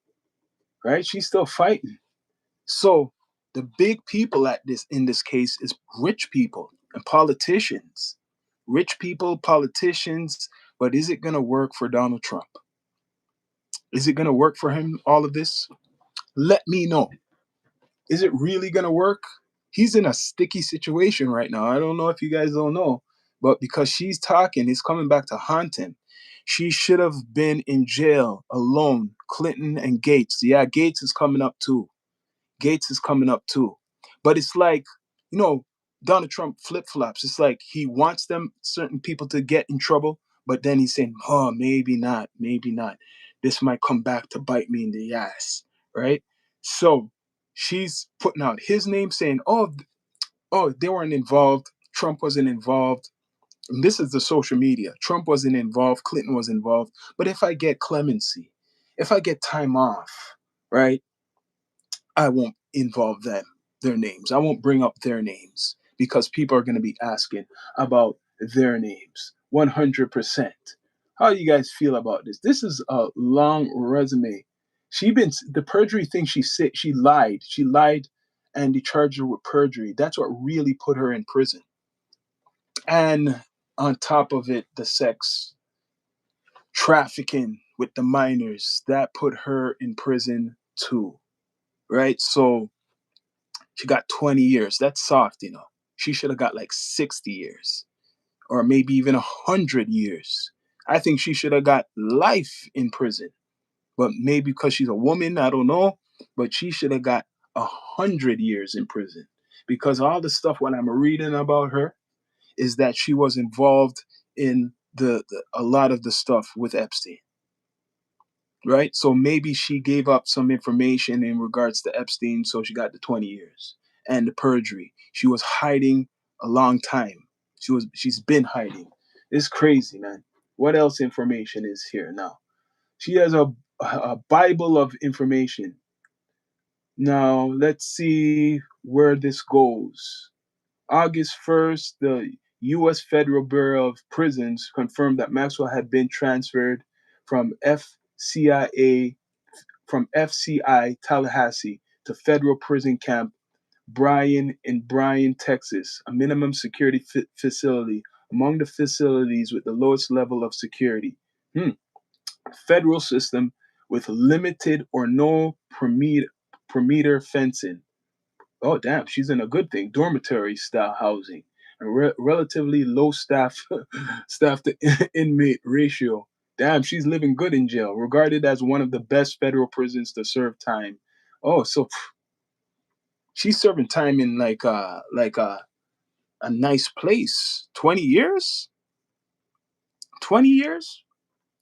right? She's still fighting. So the big people at this in this case is rich people and politicians. Rich people, politicians, but is it gonna work for Donald Trump? Is it gonna work for him, all of this? Let me know. Is it really going to work? He's in a sticky situation right now. I don't know if you guys don't know, but because she's talking, it's coming back to haunt him. She should have been in jail alone. Clinton and Gates. Yeah, Gates is coming up too. Gates is coming up too. But it's like, you know, Donald Trump flip flops. It's like he wants them, certain people, to get in trouble, but then he's saying, oh, maybe not, maybe not. This might come back to bite me in the ass, right? So she's putting out his name saying, oh, they weren't involved. Trump wasn't involved. And this is the social media. Trump wasn't involved. Clinton was involved. But if I get clemency, if I get time off, right? I won't involve them, their names. I won't bring up their names because people are going to be asking about their names. 100%. How do you guys feel about this? This is a long resume. The perjury thing she said, she lied. She lied and they charged her with perjury. That's what really put her in prison. And on top of it, the sex trafficking with the minors, that put her in prison too. Right? So she got 20 years. That's soft, you know. She should have got like 60 years or maybe even 100 years. I think she should have got life in prison. But maybe because she's a woman, I don't know. But she should have got 100 years in prison because all the stuff what I'm reading about her is that she was involved in a lot of the stuff with Epstein, right? So maybe she gave up some information in regards to Epstein, so she got the 20 years. And the perjury. She was hiding a long time. She's been hiding. It's crazy, man. What else information is here now? She has a Bible of information. Now, let's see where this goes. August 1st, the U.S. Federal Bureau of Prisons confirmed that Maxwell had been transferred from FCIA from FCI Tallahassee to federal prison camp Bryan, Texas, a minimum security facility among the facilities with the lowest level of security. Federal system with limited or no perimeter fencing. Oh, damn, she's in a good thing. Dormitory style housing and relatively low staff to inmate ratio. Damn, she's living good in jail, regarded as one of the best federal prisons to serve time. Oh, so she's serving time in a nice place. 20 years? 20 years?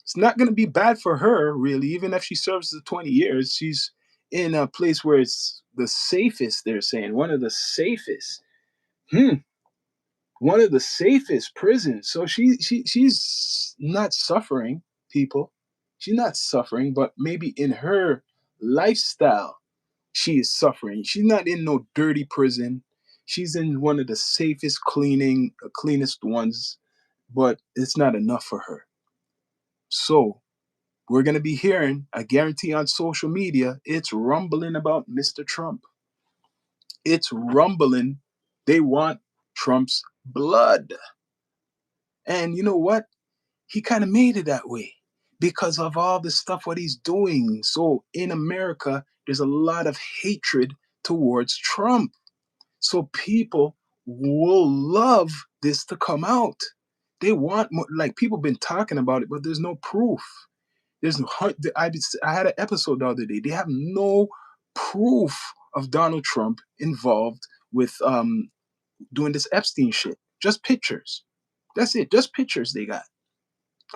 It's not going to be bad for her, really. Even if she serves the 20 years, she's in a place where it's the safest, they're saying. One of the safest. Hmm. One of the safest prisons. So she's not suffering, people. She's not suffering, but maybe in her lifestyle, she is suffering. She's not in no dirty prison. She's in one of the safest, cleanest ones, but it's not enough for her. So We're going to be hearing, I guarantee on social media, it's rumbling about Mr. Trump. It's rumbling. They want Trump's blood. And you know what? He kind of made it that way because of all the stuff what he's doing. So in America, there's a lot of hatred towards Trump. So people will love this to come out. They want more, like people been talking about it, but there's no proof. There's no, I had an episode the other day. They have no proof of Donald Trump involved with doing this Epstein shit. Just pictures. That's it. Just pictures they got.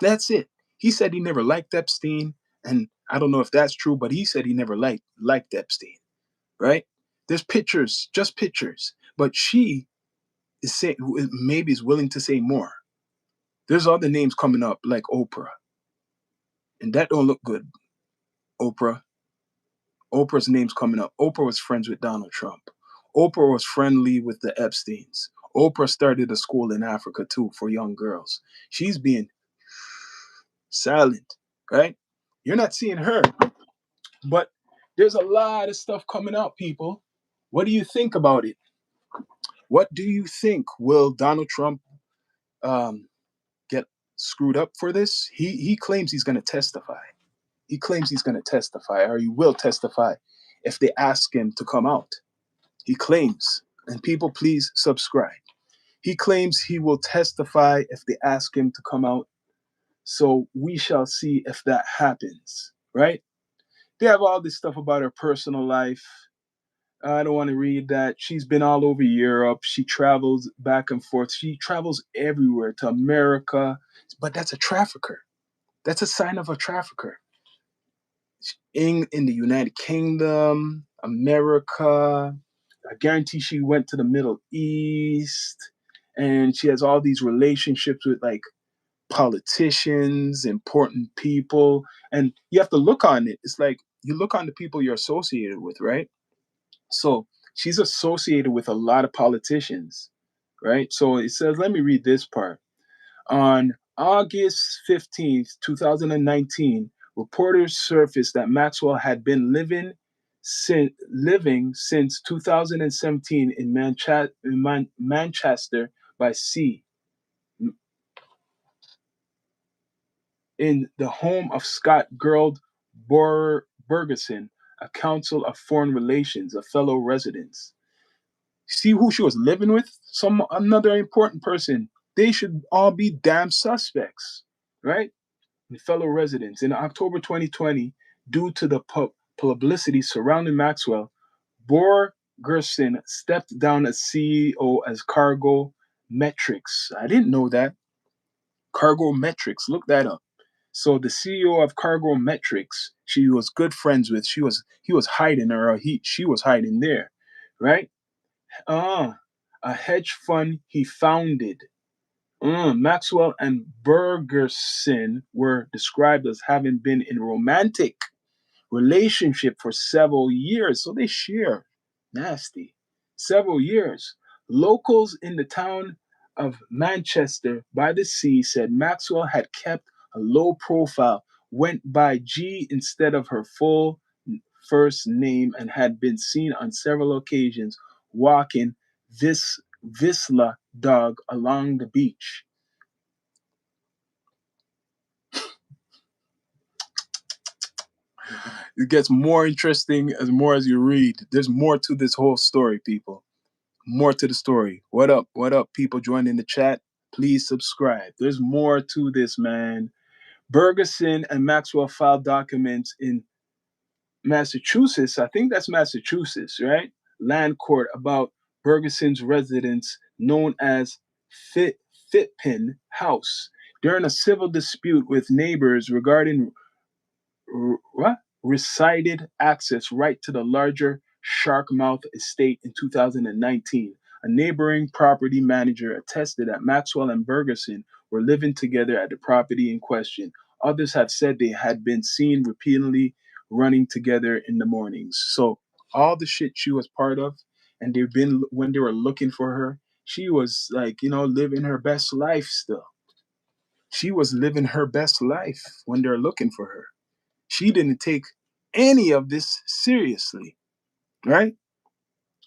That's it. He said he never liked Epstein, and I don't know if that's true, but he said he never liked Epstein. Right? There's pictures, just pictures. But she is saying maybe is willing to say more. There's other names coming up like Oprah, and that don't look good. Oprah. Oprah's name's coming up. Oprah was friends with Donald Trump. Oprah was friendly with the Epsteins. Oprah started a school in Africa too for young girls. She's being silent, right? You're not seeing her, but there's a lot of stuff coming up, people. What do you think about it? What do you think? Will Donald Trump get screwed up for this? He claims he's going to testify. He claims he's going to testify, or he will testify if they ask him to come out. He claims, and people please subscribe. He claims he will testify if they ask him to come out. So we shall see if that happens, right? They have all this stuff about her personal life. I don't want to read that. She's been all over Europe. She travels back and forth. She travels everywhere to America. But that's a trafficker. That's a sign of a trafficker. In the United Kingdom, America. I guarantee she went to the Middle East. And she has all these relationships with like politicians, important people. And you have to look on it. It's like you look on the people you're associated with, right? So she's associated with a lot of politicians, right? So it says, let me read this part. On August 15th, 2019, reporters surfaced that Maxwell had been living since 2017 in Manchester by Sea, in the home of Scott Gerald Bergeson, a counsel of foreign relations, a fellow resident. See who she was living with? Some another important person. They should all be damn suspects, right? And fellow residents. In October 2020, due to the publicity surrounding Maxwell, Borgerson stepped down as CEO as Cargo Metrics. I didn't know that. Cargo Metrics. Look that up. So the CEO of Cargo Metrics, she was good friends with. He was hiding her. Or she was hiding there, right? A hedge fund he founded. Maxwell and Bergerson were described as having been in romantic relationship for several years. So they share nasty several years. Locals in the town of Manchester by the Sea said Maxwell had kept a low profile, went by G instead of her full first name, and had been seen on several occasions walking this Visla dog along the beach. It gets more interesting as more as you read. There's more to this whole story, people. More to the story. What up? What up, people joining the chat? Please subscribe. There's more to this, man. Bergeson and Maxwell filed documents in Massachusetts. I think that's Massachusetts, right? Land court about Bergeson's residence known as Fitpin House during a civil dispute with neighbors regarding recited access right to the larger Sharkmouth estate in 2019. A neighboring property manager attested that Maxwell and Bergeson were living together at the property in question. Others have said they had been seen repeatedly running together in the mornings. So all the shit she was part of, and they've been when they were looking for her, she was like, living her best life still. She was living her best life when they're looking for her. She didn't take any of this seriously, right?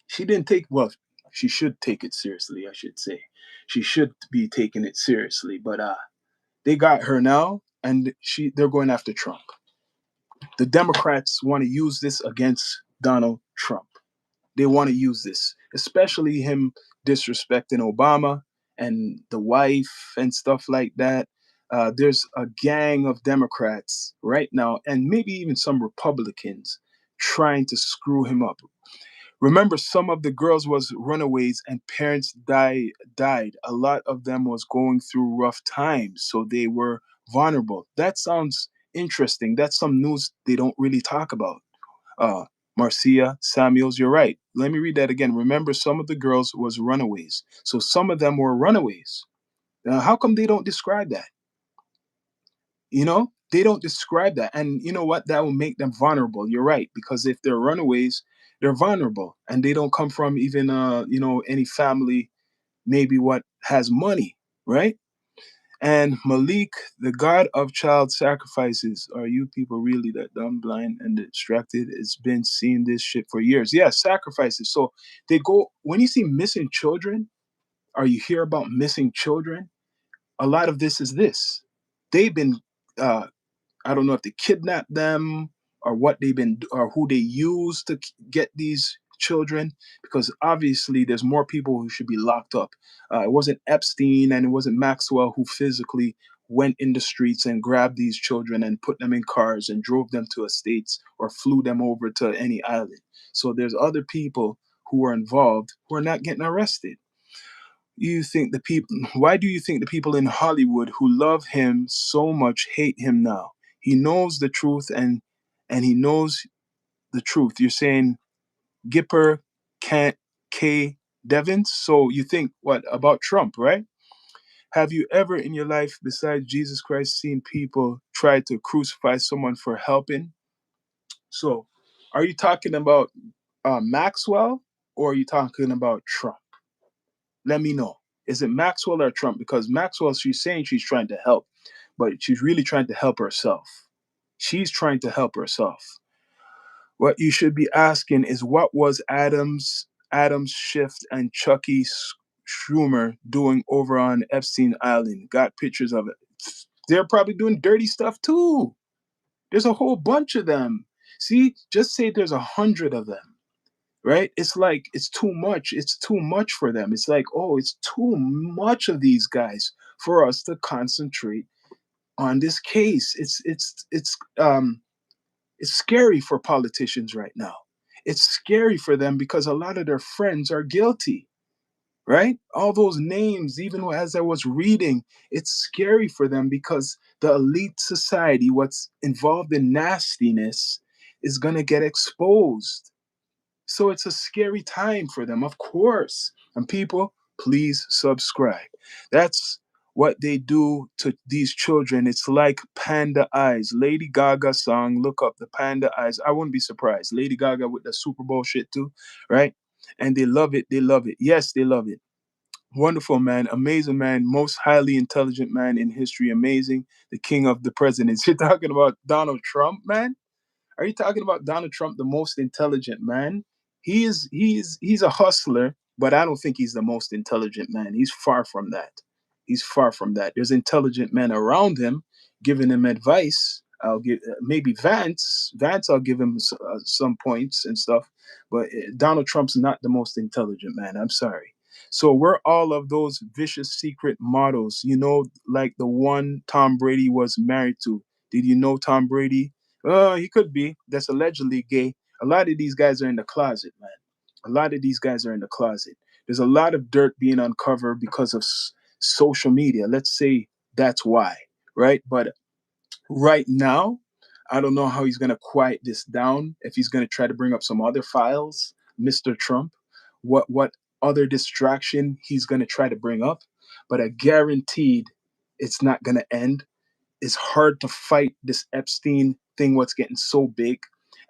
She didn't take, well, she should take it seriously, I should say. She should be taking it seriously, but they got her now, and they're going after Trump. The Democrats want to use this against Donald Trump. They want to use this, especially him disrespecting Obama and the wife and stuff like that. There's a gang of Democrats right now, and maybe even some Republicans trying to screw him up. Remember, some of the girls was runaways and parents died. A lot of them was going through rough times, so they were vulnerable. That sounds interesting. That's some news they don't really talk about. uh, Marcia Samuels, you're right. Let me read that again. Remember, some of the girls was runaways. So some of them were runaways. How come they don't describe that? They don't describe that. And you know what? That will make them vulnerable. You're right. Because if they're runaways, they're vulnerable and they don't come from even, any family, maybe what has money, right? And Malik, the god of child sacrifices. Are you people really that dumb, blind, and distracted? It's been seeing this shit for years. Yeah, sacrifices. So they go, when you see missing children, or you hear about missing children, a lot of this is this. They've been uh, I don't know if they kidnapped them or what they've been or who they use to get these children, because obviously there's more people who should be locked up. It wasn't Epstein and it wasn't Maxwell who physically went in the streets and grabbed these children and put them in cars and drove them to estates or flew them over to any island. So there's other people who are involved who are not getting arrested. You think the people Why do you think the people in Hollywood who love him so much hate him now? He knows the truth, and he knows the truth. You're saying Gipper can't K Devins? So you think what about Trump, right? Have you ever in your life, besides Jesus Christ, seen people try to crucify someone for helping? So are you talking about Maxwell, or are you talking about Trump? Let me know. Is it Maxwell or Trump? Because Maxwell, she's saying she's trying to help, but she's really trying to help herself. She's trying to help herself. What you should be asking is, what was Adams Shift and Chucky Schumer doing over on Epstein Island? Got pictures of it. They're probably doing dirty stuff too. There's a whole bunch of them. See, just say there's 100 of them, right? It's like it's too much. It's too much for them. It's like, oh, it's too much of these guys for us to concentrate on this case. It's scary for politicians right now. It's scary for them because a lot of their friends are guilty, right? All those names, even as I was reading, it's scary for them because the elite society, what's involved in nastiness, is going to get exposed. So it's a scary time for them, of course. And people, please subscribe. That's what they do to these children. It's like Panda Eyes. Lady Gaga song, look up the Panda Eyes. I wouldn't be surprised. Lady Gaga with the Super Bowl shit too, right? And they love it. They love it. Yes, they love it. Wonderful man, amazing man, most highly intelligent man in history, amazing, the king of the presidents. You're talking about Donald Trump, man? Are you talking about Donald Trump, the most intelligent man? He's a hustler, but I don't think he's the most intelligent man. He's far from that. He's far from that. There's intelligent men around him giving him advice. I'll give maybe Vance. Vance, I'll give him some points and stuff. But Donald Trump's not the most intelligent man. I'm sorry. So we're all of those vicious secret models, like the one Tom Brady was married to. Did you know Tom Brady? He could be. That's allegedly gay. A lot of these guys are in the closet, man. A lot of these guys are in the closet. There's a lot of dirt being uncovered because of social media. Let's say that's why, right? But right now, I don't know how he's going to quiet this down. If he's going to try to bring up some other files, Mr. Trump, what other distraction he's going to try to bring up. But I guaranteed it's not going to end. It's hard to fight this Epstein thing, what's getting so big,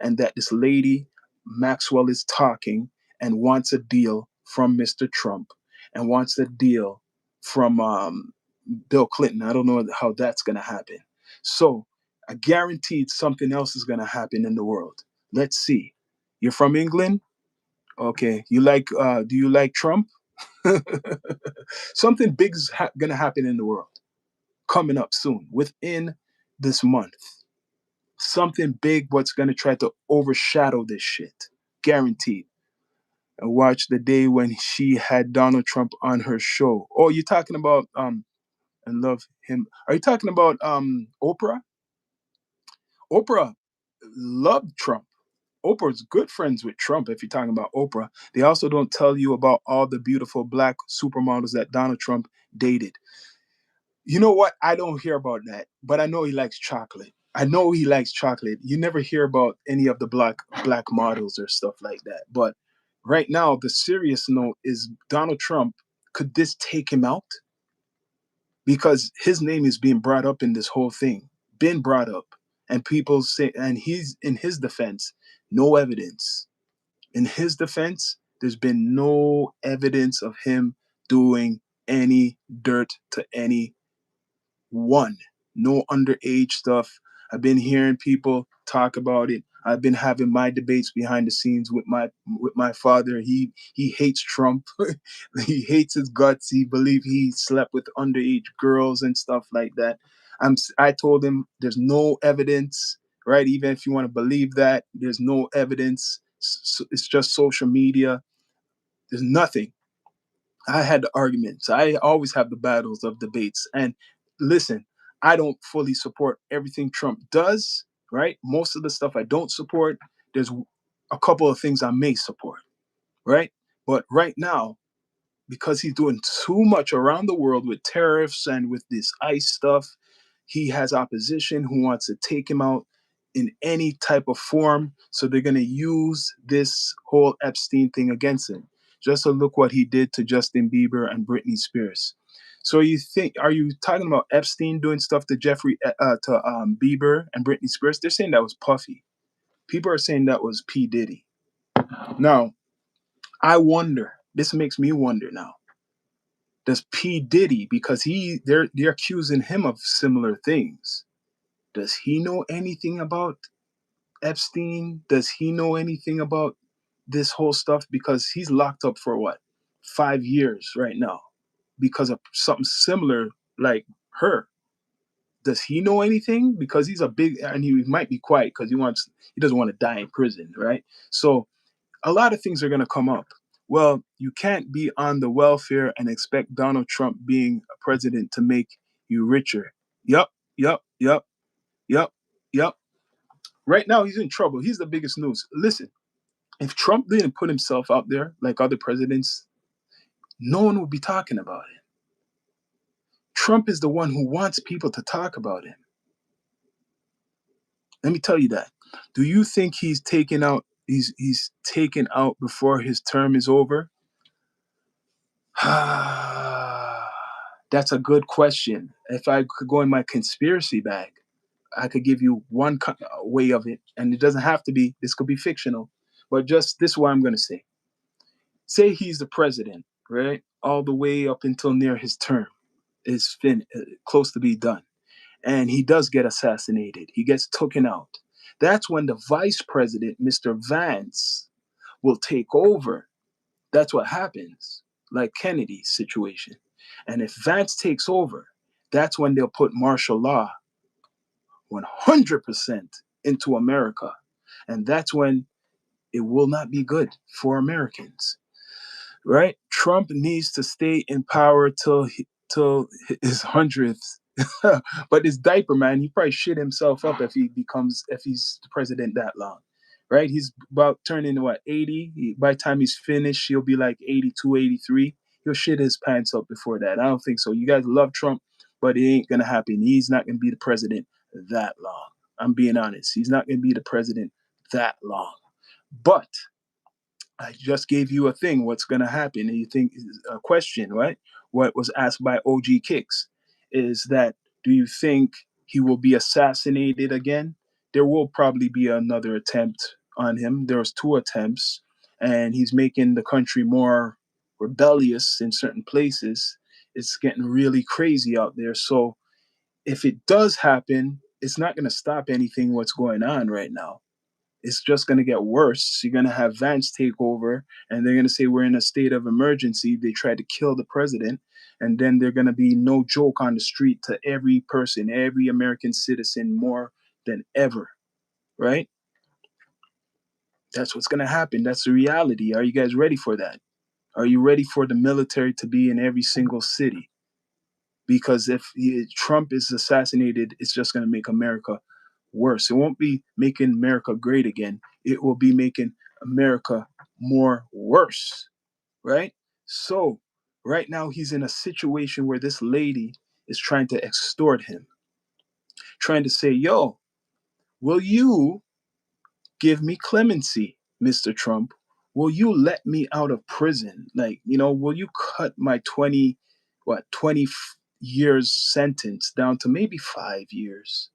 and that this lady, Maxwell, is talking and wants a deal from Mr. Trump and wants a deal from Bill Clinton. I don't know how that's going to happen. So I guaranteed something else is going to happen in the world. Let's see. You're from England? Okay. Do you like Trump? Something big is going to happen in the world coming up soon within this month. Something big what's going to try to overshadow this shit. Guaranteed. And watch the day when she had Donald Trump on her show. Oh, you're talking about and love him. Are you talking about Oprah? Oprah loved Trump. Oprah's good friends with Trump if you're talking about Oprah. They also don't tell you about all the beautiful black supermodels that Donald Trump dated. You know what? I don't hear about that, but I know he likes chocolate. I know he likes chocolate. You never hear about any of the black models or stuff like that. But right now, the serious note is Donald Trump. Could this take him out? Because his name is being brought up in this whole thing, been brought up, and people say, and he's in his defense, no evidence. In his defense, there's been no evidence of him doing any dirt to any one. No underage stuff. I've been hearing people talk about it. I've been having my debates behind the scenes with my father. He hates Trump. He hates his guts. He believes he slept with underage girls and stuff like that. I told him there's no evidence, right? Even if you want to believe that, there's no evidence. It's just social media. There's nothing. I had the arguments. I always have the battles of debates. And listen, I don't fully support everything Trump does, right? Most of the stuff I don't support. There's a couple of things I may support, right? But right now, because he's doing too much around the world with tariffs and with this ICE stuff, he has opposition who wants to take him out in any type of form. So they're going to use this whole Epstein thing against him. Just to look what he did to Justin Bieber and Britney Spears. So are you talking about Epstein doing stuff to Bieber and Britney Spears? They're saying that was Puffy. People are saying that was P. Diddy. Now, I wonder, this makes me wonder now, does P. Diddy, because they're accusing him of similar things, does he know anything about Epstein? Does he know anything about this whole stuff? Because he's locked up for what, 5 years right now because of something similar like her. Does he know anything? Because he's a big, and he might be quiet because he doesn't want to die in prison, right? So a lot of things are going to come up. Well, you can't be on the welfare and expect Donald Trump being a president to make you richer. Yup, yup, yup, yup, yup. Right now, he's in trouble. He's the biggest news. Listen, if Trump didn't put himself out there like other presidents, no one would be talking about it. Trump is the one who wants people to talk about him. Let me tell you that. Do you think he's taken out before his term is over? That's a good question. If I could go in my conspiracy bag, I could give you one way of it, and it doesn't have to be. This could be fictional, but just this is what I'm going to say. Say he's the president, right? All the way up until near his term is close to be done, and he does get assassinated. He gets taken out. That's when the vice president, Mr. Vance, will take over. That's what happens, like Kennedy's situation. And if Vance takes over, that's when they'll put martial law 100% into America. And that's when it will not be good for Americans, right? Trump needs to stay in power till his hundredth. But this diaper man, he probably shit himself up if he's the president that long, right? He's about turning what, 80. By the time he's finished, he'll be like 82, 83. He'll shit his pants up before that. I don't think so. You guys love Trump, but it ain't gonna happen. He's not gonna be the president that long. I'm being honest. He's not gonna be the president that long. But I just gave you a thing. What's going to happen? And you think a question, right? What was asked by OG Kicks is that, do you think he will be assassinated again? There will probably be another attempt on him. There was 2 attempts, and he's making the country more rebellious in certain places. It's getting really crazy out there. So if it does happen, it's not going to stop anything what's going on right now. It's just going to get worse. You're going to have Vance take over, and they're going to say we're in a state of emergency. They tried to kill the president, and then they're going to be no joke on the street to every person, every American citizen more than ever, right? That's what's going to happen. That's the reality. Are you guys ready for that? Are you ready for the military to be in every single city? Because if Trump is assassinated, it's just going to make America worse. It won't be making America great again. It will be making America more worse, right? So, right now, he's in a situation where this lady is trying to extort him, trying to say, yo, will you give me clemency, Mr. Trump? Will you let me out of prison? Like, will you cut my 20 years sentence down to maybe 5 years?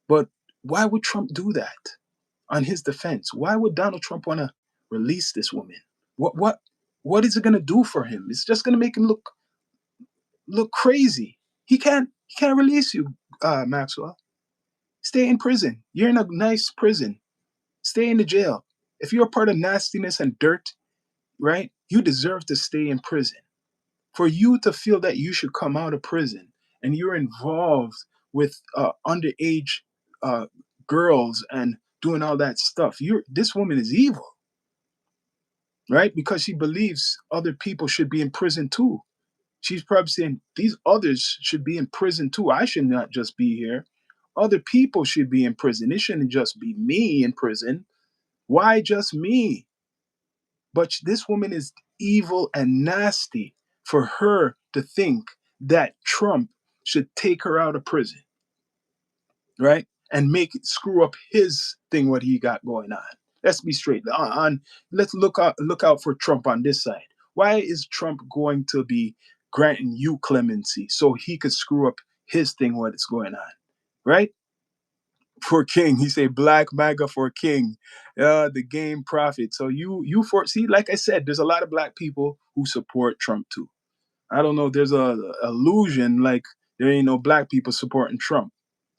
But why would Trump do that on his defense? Why would Donald Trump want to release this woman? What is it going to do for him? It's just going to make him look crazy. He can't release you, Maxwell. Stay in prison. You're in a nice prison. Stay in the jail. If you're a part of nastiness and dirt, right, you deserve to stay in prison. For you to feel that you should come out of prison and you're involved with underage uh, girls and doing all that stuff, this woman is evil, right? Because she believes other people should be in prison too. She's probably saying these others should be in prison too. I should not just be here. Other people should be in prison. It shouldn't just be me in prison. Why just me? But this woman is evil and nasty for her to think that Trump should take her out of prison, right? And make it screw up his thing, what he got going on. Let's be straight. Let's look out for Trump on this side. Why is Trump going to be granting you clemency so he could screw up his thing, what is going on, right? For king. He say black MAGA for king. The game profit. So you for see, like I said, there's a lot of black people who support Trump too. I don't know. There's a illusion like there ain't no black people supporting Trump.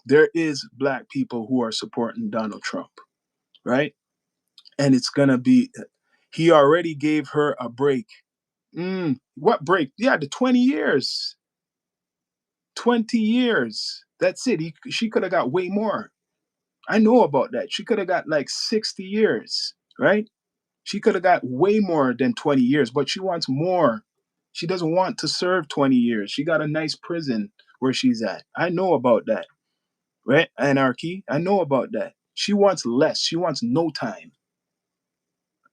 There is black people who are supporting Donald Trump, right? And it's gonna be. He already gave her a break. What break? Yeah, the 20 years. 20 years. That's it. She could have got way more. I know about that. She could have got like 60 years, right? She could have got way more than 20 years, but she wants more. She doesn't want to serve 20 years. She got a nice prison where she's at. I know about that, right? Anarchy. I know about that. She wants less. She wants no time.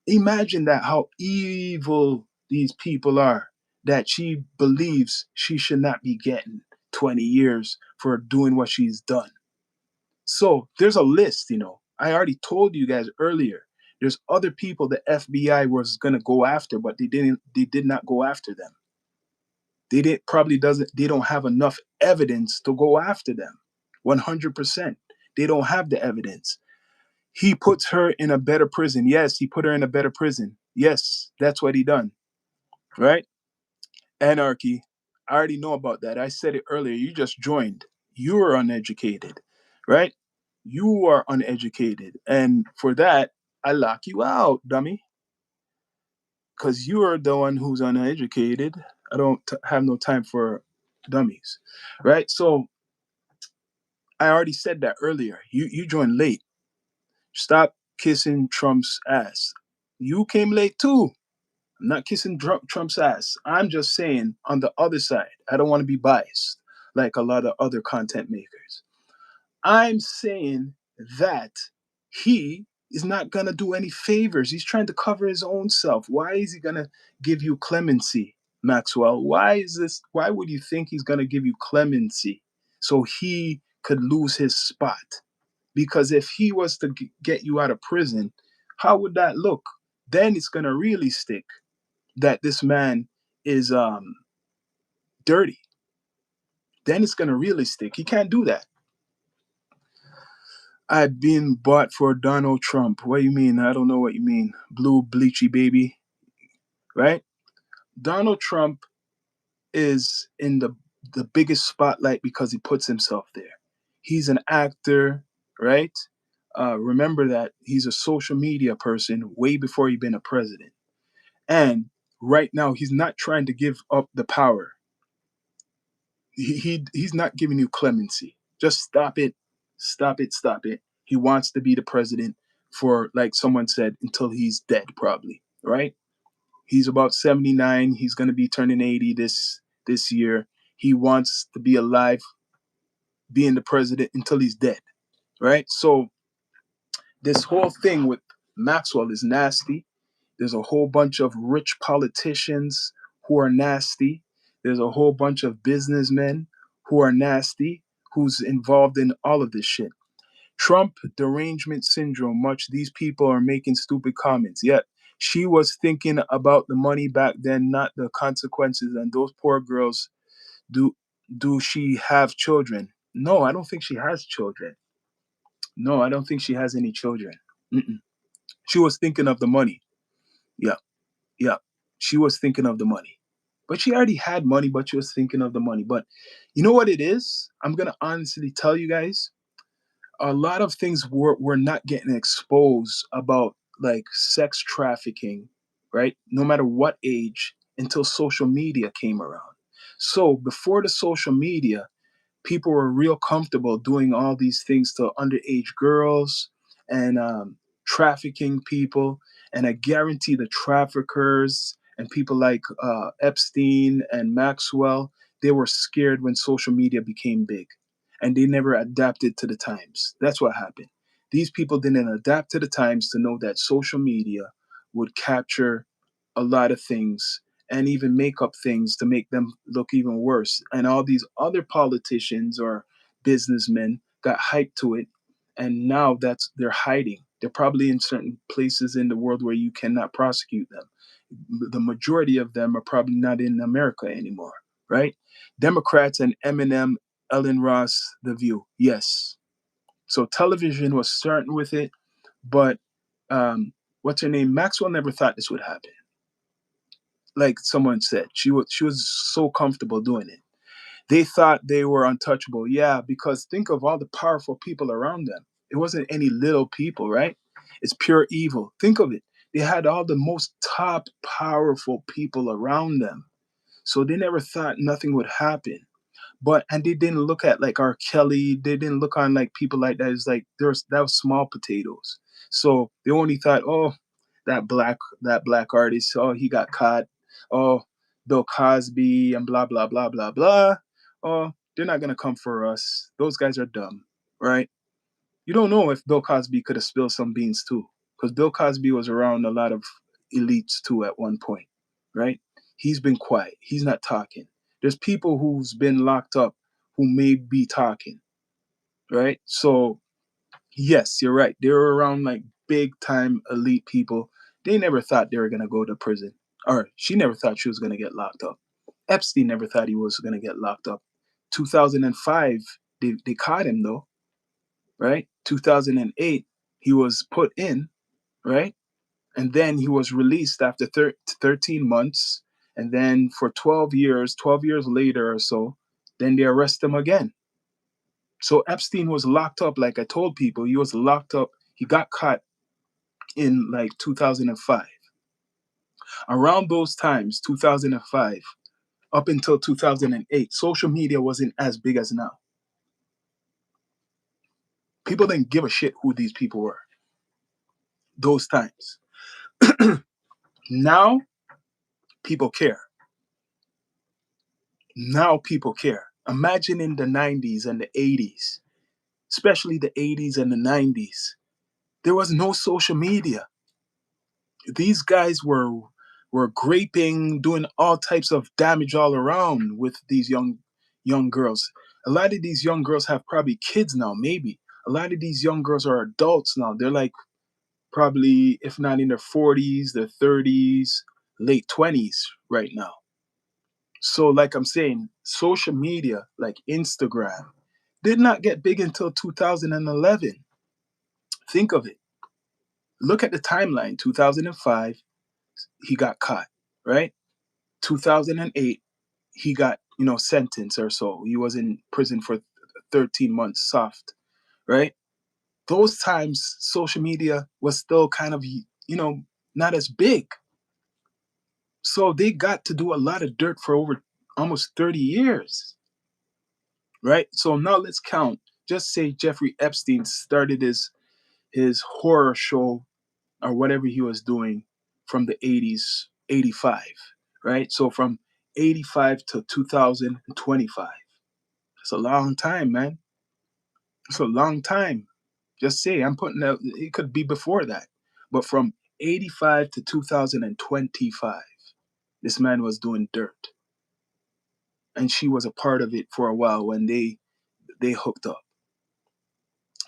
Imagine that, how evil these people are, that she believes she should not be getting 20 years for doing what she's done. So there's a list. I already told you guys earlier. There's other people the FBI was gonna go after, but they didn't. They did not go after them. They don't have enough evidence to go after them. 100%. They don't have the evidence. He puts her in a better prison. Yes, he put her in a better prison. Yes, that's what he done. Right? Anarchy. I already know about that. I said it earlier. You just joined. You are uneducated, right? You are uneducated. And for that, I lock you out, dummy. Because you are the one who's uneducated. I don't have no time for dummies, right? So I already said that earlier. You joined late. Stop kissing Trump's ass. You came late too. I'm not kissing Trump's ass. I'm just saying on the other side, I don't want to be biased like a lot of other content makers. I'm saying that he is not going to do any favors. He's trying to cover his own self. Why is he going to give you clemency, Maxwell? Why is this? Why would you think he's going to give you clemency so he could lose his spot? Because if he was to get you out of prison, how would that look? Then it's going to really stick that this man is dirty. Then it's going to really stick. He can't do that. I've been bought for Donald Trump. What do you mean? I don't know what you mean. Blue bleachy baby, right? Donald Trump is in the biggest spotlight because he puts himself there. He's an actor, right? Remember that he's a social media person way before he been a president. And right now, he's not trying to give up the power. He's not giving you clemency. Just stop it, stop it, stop it. He wants to be the president for, like someone said, until he's dead, probably. Right? He's about 79. He's gonna be turning 80 this year. He wants to be alive, being the president until he's dead. Right? So this whole thing with Maxwell is nasty. There's a whole bunch of rich politicians who are nasty. There's a whole bunch of businessmen who are nasty, who's involved in all of this shit. Trump derangement syndrome, much these people are making stupid comments. Yet she was thinking about the money back then, not the consequences. And those poor girls, do do she have children? No, I don't think she has children. No, I don't think she has any children. Mm-mm. She was thinking of the money. Yeah. Yeah, she was thinking of the money. But she already had money, but she was thinking of the money. But you know what it is? I'm going to honestly tell you guys, a lot of things were not getting exposed about like sex trafficking, right? No matter what age, until social media came around. So before the social media, people were real comfortable doing all these things to underage girls and trafficking people. And I guarantee the traffickers and people like Epstein and Maxwell, they were scared when social media became big, and they never adapted to the times. That's what happened. These people didn't adapt to the times to know that social media would capture a lot of things and even make up things to make them look even worse. And all these other politicians or businessmen got hyped to it, and now that's they're hiding. They're probably in certain places in the world where you cannot prosecute them. The majority of them are probably not in America anymore, right? Democrats and Eminem, Ellen Ross, The View, yes. So television was starting with it, but what's her name? Maxwell never thought this would happen. Like someone said, she was so comfortable doing it. They thought they were untouchable. Yeah, because think of all the powerful people around them. It wasn't any little people, right? It's pure evil. Think of it. They had all the most top powerful people around them. So they never thought nothing would happen. But and they didn't look at like R. Kelly. They didn't look on like people like that. It's like there's that was small potatoes. So they only thought, oh, that black artist. Oh, he got caught. Oh, Bill Cosby and blah blah blah blah blah. Oh, they're not gonna come for us. Those guys are dumb, right? You don't know if Bill Cosby could have spilled some beans too, because Bill Cosby was around a lot of elites too at one point, right? He's been quiet. He's not talking. There's people who's been locked up who may be talking, right? So yes, you're right. They were around like big time elite people. They never thought they were gonna go to prison, or she never thought she was gonna get locked up. Epstein never thought he was gonna get locked up. 2005, they caught him though, right? 2008, he was put in, right? And then he was released after 13 months. And then for 12 years later or so, then they arrest him again. So Epstein was locked up, like I told people, he was locked up. He got caught in like 2005. Around those times, 2005, up until 2008, social media wasn't as big as now. People didn't give a shit who these people were those times. Now people care. Now people care. Imagine in the 90s and the 80s, especially the 80s and the 90s. There was no social media. These guys were graping, doing all types of damage all around with these young girls. A lot of these young girls have probably kids now, maybe. A lot of these young girls are adults now. They're like probably, if not in their 40s, their 30s, late 20s right now. So, like I'm saying, social media like Instagram did not get big until 2011. Think of it. Look at the timeline. 2005, he got caught, right? 2008, he got, sentenced or so. He was in prison for 13 months soft, right? Those times social media was still kind of, not as big. So they got to do a lot of dirt for over almost 30 years, right? So now let's count. Just say Jeffrey Epstein started his horror show or whatever he was doing from the 80s, 85, right? So from 85 to 2025. It's a long time, man. It's a long time. Just say I'm putting out, it could be before that. But from 85 to 2025, this man was doing dirt. And she was a part of it for a while when they hooked up.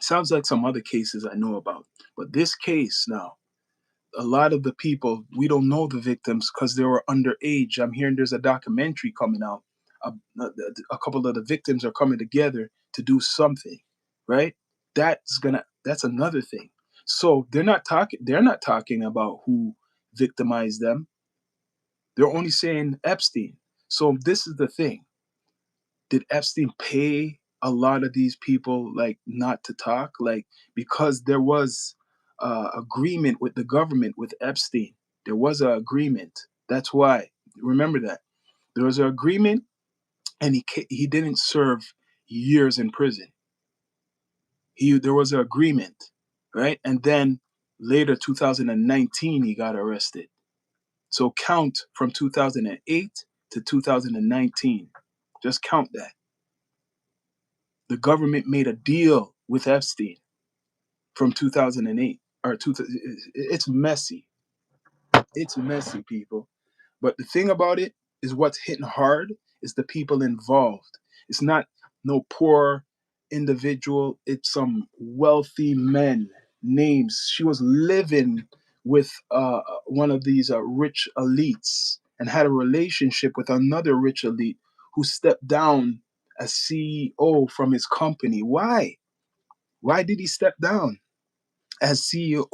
Sounds like some other cases I know about. But this case now, a lot of the people, we don't know the victims because they were underage. I'm hearing there's a documentary coming out. A couple of the victims are coming together to do something, right? That's another thing. So they're not talking about who victimized them. They're only saying Epstein. So this is the thing. Did Epstein pay a lot of these people like not to talk? Like because there was agreement with the government with Epstein. There was an agreement. That's why. Remember that there was an agreement, and he didn't serve years in prison. There was an agreement, right? And then later, 2019, he got arrested. So count from 2008 to 2019. Just count that. The government made a deal with Epstein from 2008 or it's messy. It's messy, people. But the thing about it is what's hitting hard is the people involved. It's not no poor individual, it's some wealthy men names. She was living with one of these rich elites and had a relationship with another rich elite who stepped down as CEO from his company. Why? Why did he step down as CEO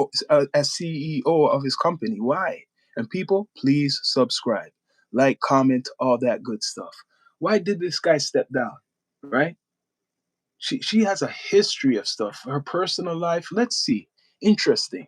of his company? Why? And people, please subscribe, like, comment, all that good stuff. Why did this guy step down? Right? She has a history of stuff. Her personal life. Let's see. Interesting.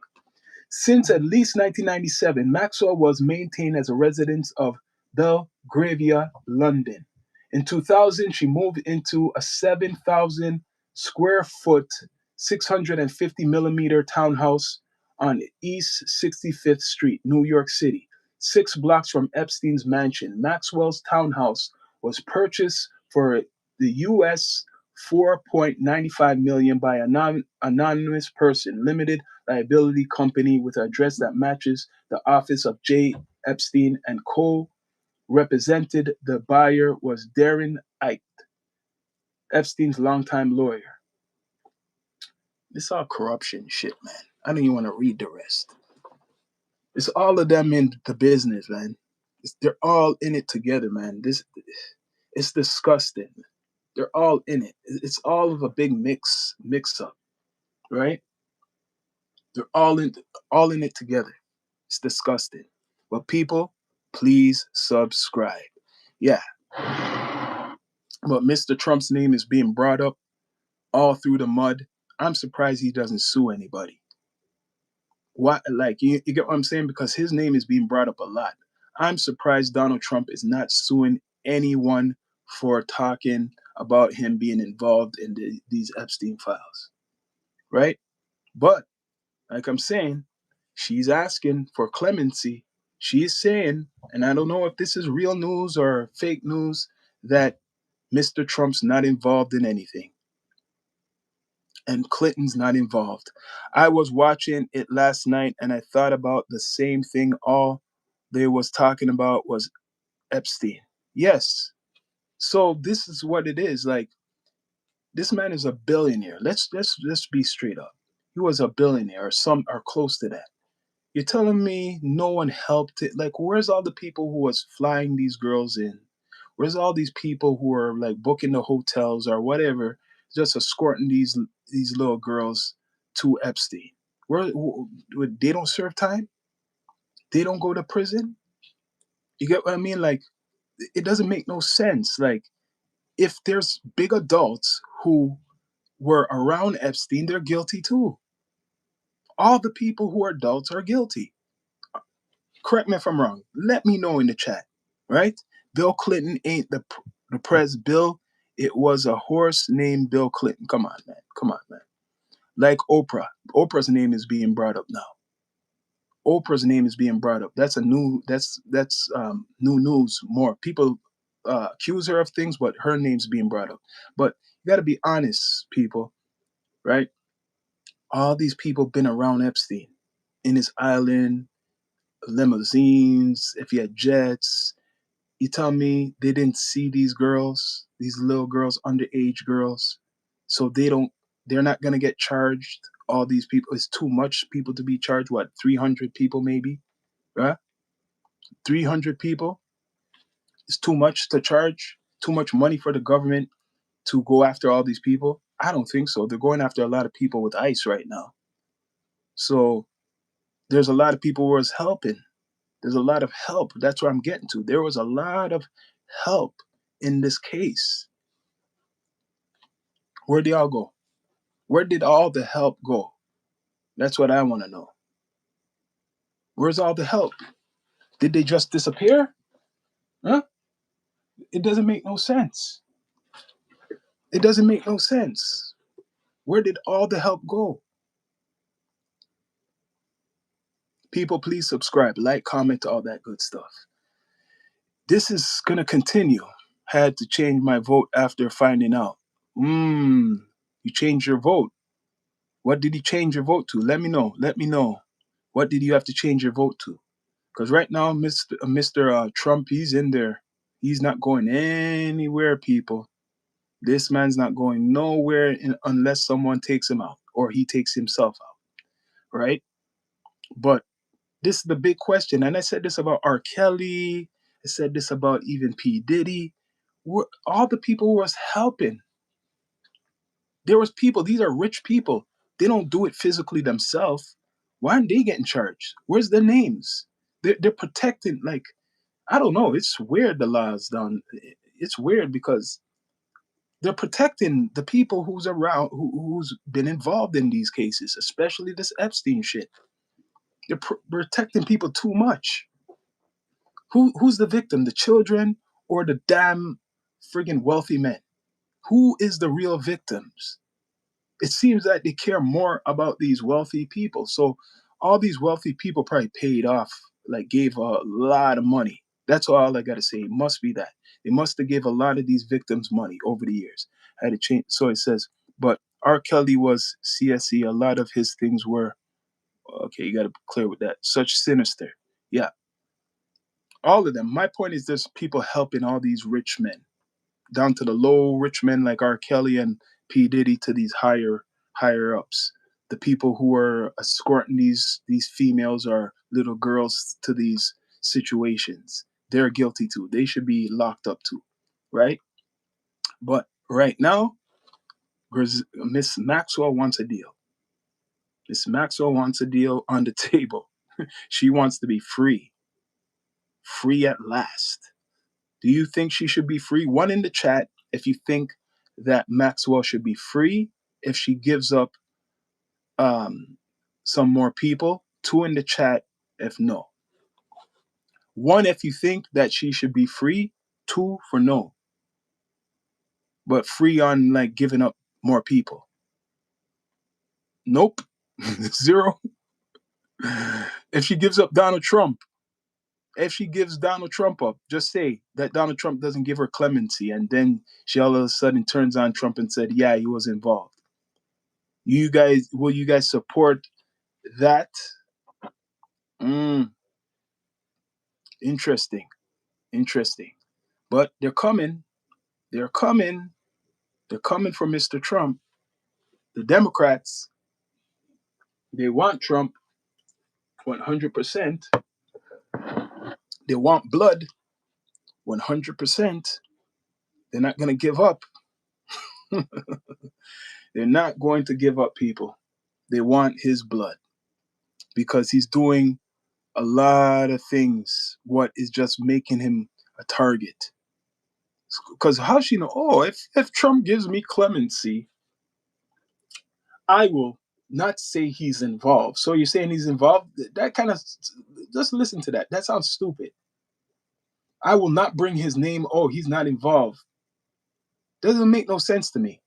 Since at least 1997, Maxwell was maintained as a resident of Belgravia, London. In 2000, she moved into a 7,000 square foot, 650 millimeter townhouse on East 65th Street, New York City, 6 blocks from Epstein's mansion. Maxwell's townhouse was purchased for the U.S. 4.95 million by an anonymous person, limited liability company with an address that matches the office of J. Epstein and Co. Represented the buyer was Darren Ike, Epstein's longtime lawyer. This all corruption shit, man. I don't even want to read the rest. It's all of them in the business, man. They're all in it together, man. It's disgusting. They're all in it. It's all of a big mix up, right? They're all in it together. It's disgusting. But people, please subscribe. Yeah. But Mr. Trump's name is being brought up all through the mud. I'm surprised he doesn't sue anybody. Why? Like you get what I'm saying? Because his name is being brought up a lot. I'm surprised Donald Trump is not suing anyone for talking about him being involved in these Epstein files, right? But like I'm saying, she's asking for clemency. She's saying, and I don't know if this is real news or fake news, that Mr. Trump's not involved in anything and Clinton's not involved. I was watching it last night and I thought about the same thing. All they was talking about was Epstein. Yes. So this is what it is. Like this man is a billionaire. Let's be straight up. He was a billionaire or some or close to that. You're telling me no one helped it? Like, where's all the people who was flying these girls in? Where's all these people who are like booking the hotels or whatever, just escorting these little girls to Epstein? They don't serve time? They don't go to prison? You get what I mean? Like, it doesn't make no sense. Like, if there's big adults who were around Epstein, they're guilty too. All the people who are adults are guilty. Correct me if I'm wrong. Let me know in the chat, right? Bill Clinton ain't the pres Bill. It was a horse named Bill Clinton. Come on, man. Come on, man. Like Oprah. Oprah's name is being brought up now. Oprah's name is being brought up. That's new news. More people accuse her of things, but her name's being brought up. But you got to be honest, people, right? All these people been around Epstein in his island, limousines. If he had jets, you tell me they didn't see these girls, these little girls, underage girls, so they're not gonna get charged. All these people, it's too much people to be charged. What, 300 people maybe, right? 300 people is too much to charge. Too much money for the government to go after all these people. I don't think so. They're going after a lot of people with ICE right now. So there's a lot of people who was helping. There's a lot of help. That's what I'm getting to. There was a lot of help in this case. Where'd they all go? Where did all the help go? That's what I want to know. Where's all the help? Did they just disappear? Huh? It doesn't make no sense. It doesn't make no sense. Where did all the help go? People, please subscribe, like, comment, all that good stuff. This is going to continue. Had to change my vote after finding out. You changed your vote. What did you change your vote to? Let me know. Let me know. What did you have to change your vote to? Because right now, Mr. Trump, he's in there. He's not going anywhere, people. This man's not going nowhere unless someone takes him out or he takes himself out, right? But this is the big question. And I said this about R. Kelly. I said this about even P. Diddy. All the people who was helping. There was people, these are rich people. They don't do it physically themselves. Why aren't they getting charged? Where's their names? They're protecting, like, I don't know. It's weird, the law's done. It's weird because they're protecting the people who's around, who's been involved in these cases, especially this Epstein shit. They're protecting people too much. Who's the victim? The children or the damn friggin' wealthy men? Who is the real victims? It seems that they care more about these wealthy people. So all these wealthy people probably paid off, like gave a lot of money. That's all I gotta say. It must be that. They must have gave a lot of these victims money over the years. I had to change. So it says, but R. Kelly was CSE. A lot of his things were, okay, you gotta be clear with that. Such sinister. Yeah. All of them. My point is there's people helping all these rich men, down to the low rich men like R. Kelly and P. Diddy, to these higher ups. The people who are escorting these females or little girls to these situations, they're guilty too. They should be locked up too, right? But right now, Miss Maxwell wants a deal. Miss Maxwell wants a deal on the table. She wants to be free, free at last. Do you think she should be free? One in the chat if you think that Maxwell should be free if she gives up some more people. Two in the chat if no. One if you think that she should be free. Two for no. But free on like giving up more people. Nope. Zero. If she gives up Donald Trump, if she gives Donald Trump up, just say that Donald Trump doesn't give her clemency, and then she all of a sudden turns on Trump and said, yeah, he was involved. Will you guys support that? Interesting. Interesting. But they're coming. They're coming. They're coming for Mr. Trump. The Democrats, they want Trump 100%. They want blood 100%. They're not going to give up. They're not going to give up, people. They want his blood because he's doing a lot of things what is just making him a target. Because how she know? Oh, if Trump gives me clemency, I will not say he's involved. So you're saying he's involved? That kind of, just listen to that. That sounds stupid. I will not bring his name. Oh, he's not involved. Doesn't make no sense to me.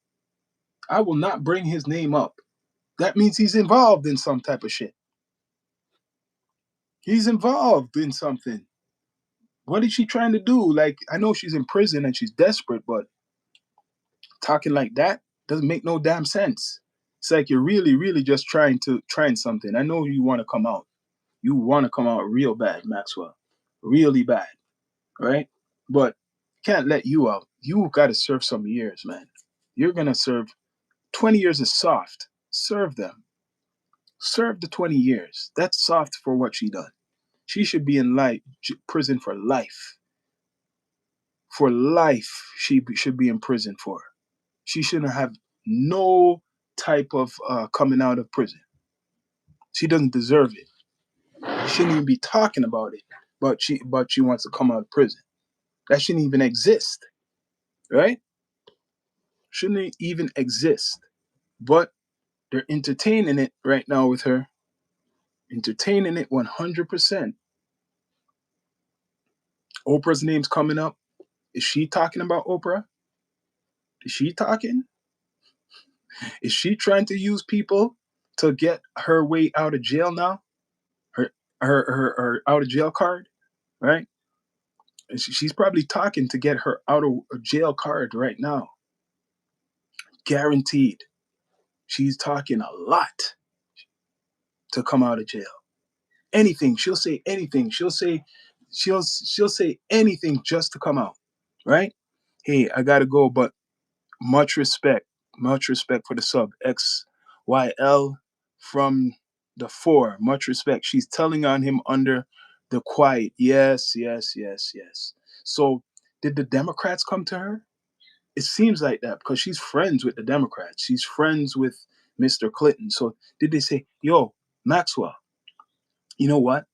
I will not bring his name up. That means he's involved in some type of shit. He's involved in something. What is she trying to do? Like, I know she's in prison and she's desperate, but talking like that doesn't make no damn sense. It's like you're really, really just trying something. I know you want to come out. You want to come out real bad, Maxwell. Really bad, right? But can't let you out. You got to serve some years, man. You're going to serve 20 years is soft. Serve them. Serve the 20 years. That's soft for what she done. She should be in prison for life. For life, should be in prison for. She shouldn't have no type of coming out of prison. She doesn't deserve it. She shouldn't even be talking about it. But she wants to come out of prison. That shouldn't even exist, right? Shouldn't even exist. But they're entertaining it right now with her. Entertaining it 100%. Oprah's name's coming up. Is she talking about Oprah? Is she talking? Is she trying to use people to get her way out of jail now? Her her out of jail card, right? And she's probably talking to get her out of a jail card right now. Guaranteed. She's talking a lot to come out of jail. Anything. She'll say anything. She'll say anything just to come out. Right? Hey, I gotta go, but much respect. Much respect for the sub. XYL from the 4. Much respect. She's telling on him under the quiet. Yes, yes, yes, yes. So did the Democrats come to her? It seems like that because she's friends with the Democrats. She's friends with Mr. Clinton. So did they say, yo, Maxwell, you know what?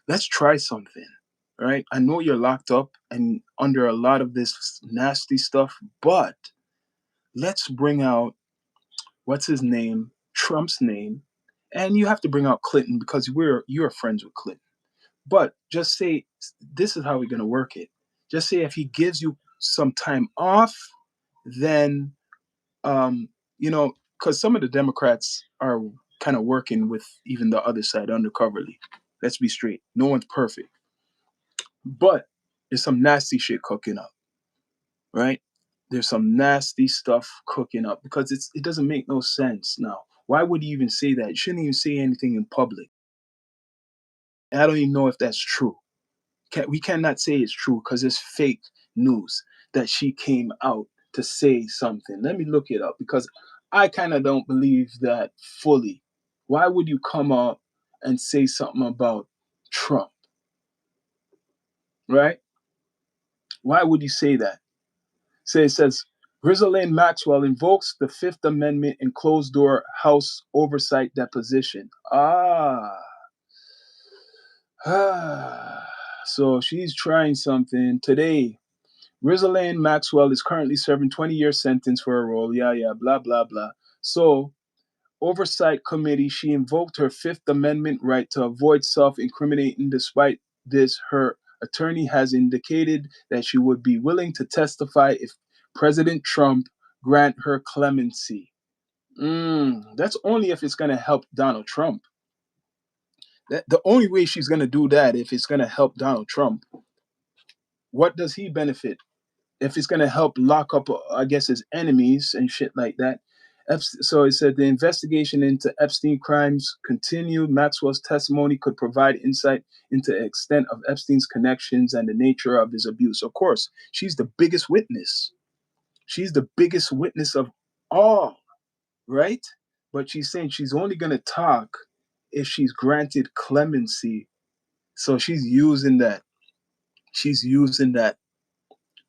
Let's try something. Right? I know you're locked up and under a lot of this nasty stuff, but let's bring out what's his name, Trump's name, and you have to bring out Clinton because you're friends with Clinton. But just say this is how we're gonna work it. Just say if he gives you some time off, then you know, because some of the Democrats are kind of working with even the other side undercoverly. Let's be straight. No one's perfect, but there's some nasty shit cooking up, right? There's some nasty stuff cooking up because it doesn't make no sense now. Why would you even say that? You shouldn't even say anything in public. I don't even know if that's true. We cannot say it's true because it's fake news that she came out to say something. Let me look it up because I kind of don't believe that fully. Why would you come up and say something about Trump, right? Why would you say that? So it says Ghislaine Maxwell invokes the Fifth Amendment in closed door House oversight deposition. So she's trying something today. Ghislaine Maxwell is currently serving 20-year sentence for a role. Yeah, yeah, blah, blah, blah. So, Oversight Committee, she invoked her Fifth Amendment right to avoid self-incriminating. Despite this, her attorney has indicated that she would be willing to testify if President Trump grant her clemency. That's only if it's going to help Donald Trump. The only way she's going to do that if it's going to help Donald Trump. What does he benefit? If it's going to help lock up, I guess, his enemies and shit like that. So it said the investigation into Epstein crimes continued. Maxwell's testimony could provide insight into the extent of Epstein's connections and the nature of his abuse. Of course, she's the biggest witness. She's the biggest witness of all, right? But she's saying she's only going to talk if she's granted clemency. So she's using that. She's using that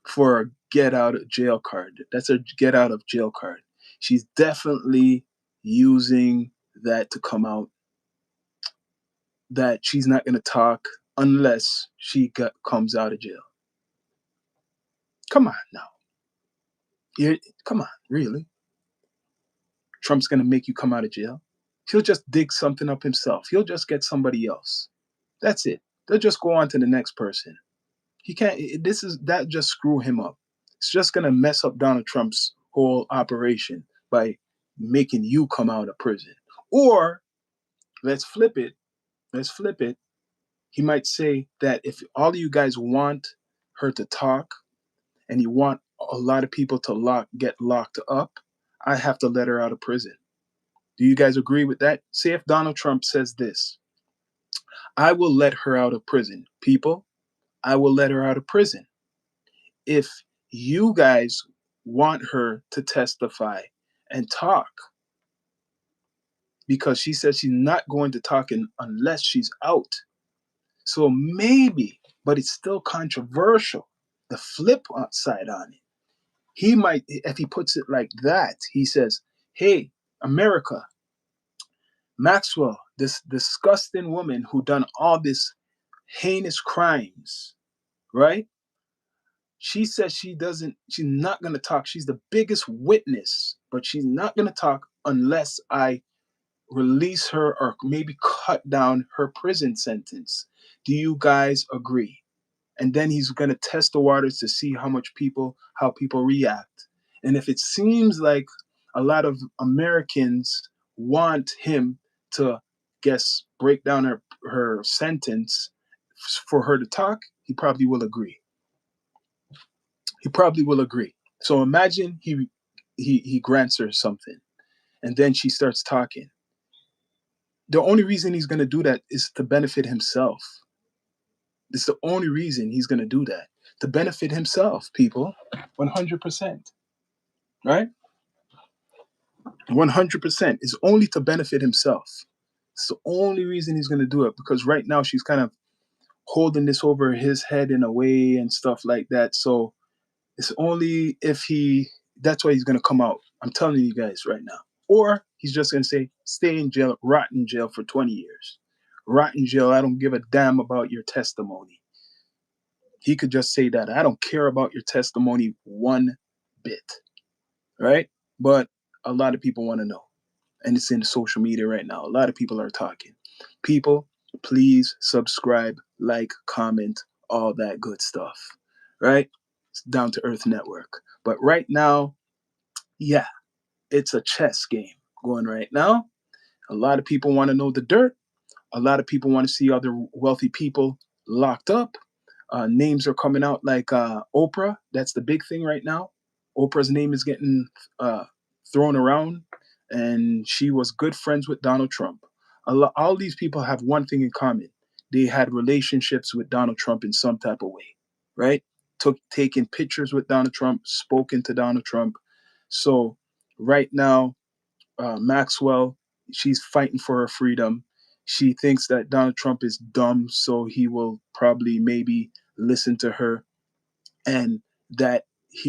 for a get out of jail card. That's a get out of jail card. She's definitely using that to come out that she's not going to talk unless she comes out of jail. Come on now. Come on, really? Trump's going to make you come out of jail? He'll just dig something up himself. He'll just get somebody else. That's it. They'll just go on to the next person. He can't. That just screw him up. It's just going to mess up Donald Trump's whole operation by making you come out of prison. Or let's flip it. Let's flip it. He might say that if all of you guys want her to talk and you want a lot of people to get locked up, I have to let her out of prison. Do you guys agree with that? Say if Donald Trump says this, I will let her out of prison. People, I will let her out of prison. If you guys want her to testify and talk, because she says she's not going to talk unless she's out. So maybe, but it's still controversial. The flip side on it. He might, if he puts it like that, he says, hey, America, Maxwell, this disgusting woman who done all this heinous crimes, right? She says she's not going to talk. She's the biggest witness, but she's not going to talk unless I release her or maybe cut down her prison sentence. Do you guys agree? And then he's going to test the waters to see how people react. And if it seems like a lot of Americans want him to break down her sentence for her to talk, he probably will agree. He probably will agree. So imagine he grants her something and then she starts talking. The only reason he's going to do that is to benefit himself. It's the only reason he's going to do that. To benefit himself, people. 100%. Right? 100% is only to benefit himself. It's the only reason he's going to do it, because right now she's kind of holding this over his head in a way and stuff like that. So it's only if that's why he's going to come out. I'm telling you guys right now. Or he's just going to say, stay in jail, rot in jail for 20 years. Rot in jail. I don't give a damn about your testimony. He could just say that. I don't care about your testimony one bit. Right? But a lot of people want to know. And it's in social media right now. A lot of people are talking. People, please subscribe, like, comment, all that good stuff. Right? It's Down to Earth Network. But right now, yeah, it's a chess game going right now. A lot of people want to know the dirt. A lot of people want to see other wealthy people locked up. Names are coming out like Oprah. That's the big thing right now. Oprah's name is getting thrown around, and she was good friends with Donald Trump. All these people have one thing in common. They had relationships with Donald Trump in some type of way, right? Taking pictures with Donald Trump, spoken to Donald Trump. So right now, Maxwell, she's fighting for her freedom. She thinks that Donald Trump is dumb, so he will probably maybe listen to her, and that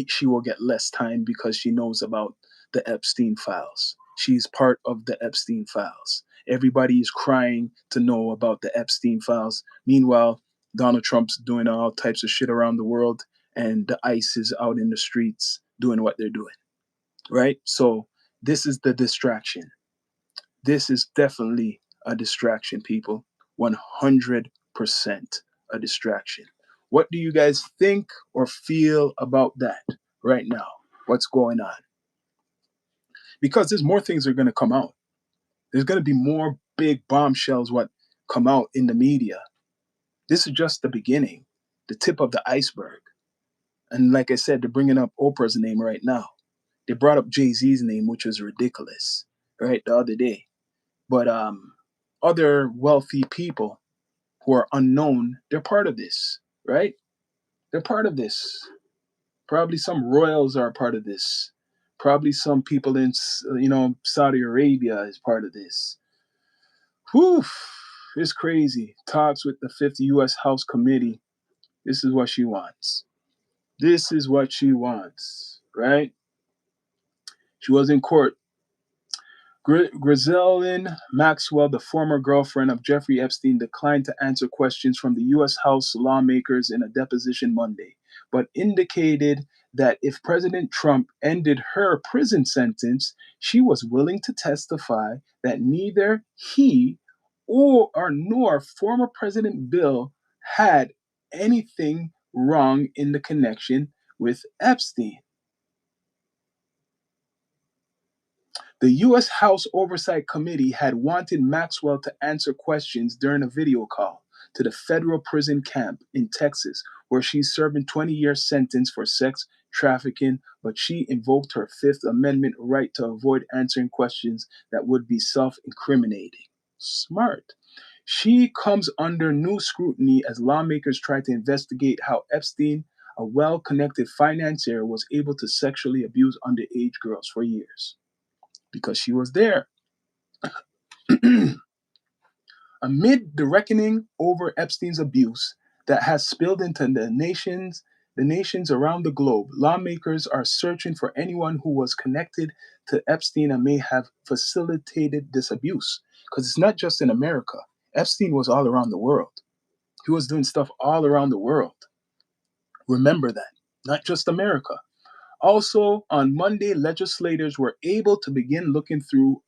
she will get less time because she knows about the Epstein files. She's part of the Epstein files. Everybody is crying to know about the Epstein files. Meanwhile, Donald Trump's doing all types of shit around the world, and the ICE is out in the streets doing what they're doing. Right? So this is the distraction. This is definitely a distraction, people. 100% a distraction. What do you guys think or feel about that right now? What's going on? Because there's more things that are going to come out. There's going to be more big bombshells what come out in the media. This is just the beginning, the tip of the iceberg. And like I said, they're bringing up Oprah's name right now. They brought up Jay-Z's name, which was ridiculous, right, the other day. But other wealthy people who are unknown, they're part of this, right? They're part of this. Probably some royals are part of this. Probably some people in, Saudi Arabia is part of this. Whew, it's crazy. Talks with the 5th U.S. House Committee. This is what she wants. This is what she wants, right? She was in court. Ghislaine Maxwell, the former girlfriend of Jeffrey Epstein, declined to answer questions from the U.S. House lawmakers in a deposition Monday, but indicated that if President Trump ended her prison sentence, she was willing to testify that neither he or nor former President Bill had anything wrong in the connection with Epstein. The U.S. House Oversight Committee had wanted Maxwell to answer questions during a video call to the federal prison camp in Texas, where she's serving 20-year sentence for sex trafficking, but she invoked her Fifth Amendment right to avoid answering questions that would be self-incriminating. Smart. She comes under new scrutiny as lawmakers try to investigate how Epstein, a well-connected financier, was able to sexually abuse underage girls for years because she was there. Amid the reckoning over Epstein's abuse that has spilled into the nations around the globe, lawmakers are searching for anyone who was connected to Epstein and may have facilitated this abuse. Because it's not just in America. Epstein was all around the world. He was doing stuff all around the world. Remember that. Not just America. Also, on Monday, legislators were able to begin looking through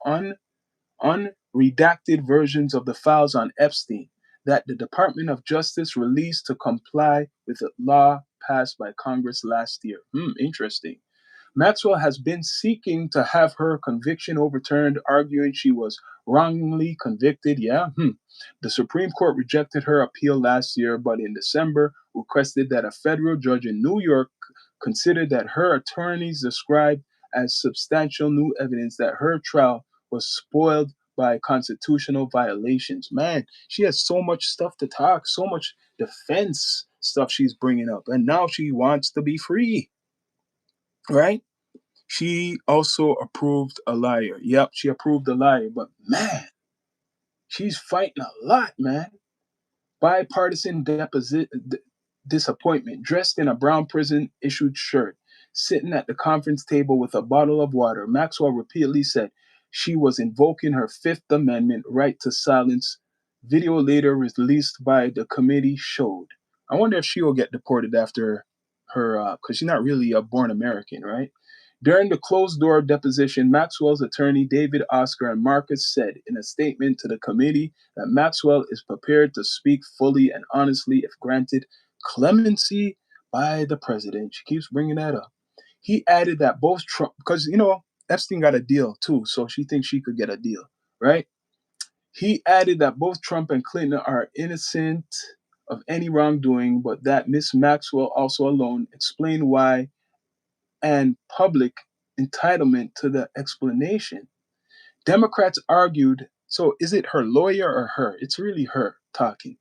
unredacted versions of the files on Epstein that the Department of Justice released to comply with a law passed by Congress last year. Interesting. Maxwell has been seeking to have her conviction overturned, arguing she was wrongly convicted. Yeah. The Supreme Court rejected her appeal last year, but in December requested that a federal judge in New York consider that her attorneys described as substantial new evidence that her trial was spoiled by constitutional violations. Man, she has so much stuff to talk, so much defense stuff she's bringing up, and now she wants to be free, right? She also approved a liar. Yep, she approved a liar, but man, she's fighting a lot, man. Bipartisan disappointment, dressed in a brown prison issued shirt, sitting at the conference table with a bottle of water. Maxwell repeatedly said she was invoking her Fifth Amendment right to silence. Video later released by the committee showed. I wonder if she will get deported after her, because she's not really a born American, right? During the closed door deposition, Maxwell's attorney David Oscar and Marcus said in a statement to the committee that Maxwell is prepared to speak fully and honestly if granted clemency by the president. She keeps bringing that up. He added that both Trump, because, Epstein got a deal too, so she thinks she could get a deal, right? He added that both Trump and Clinton are innocent of any wrongdoing, but that Miss Maxwell also alone explained why and public entitlement to the explanation. Democrats argued, so is it her lawyer or her? It's really her talking.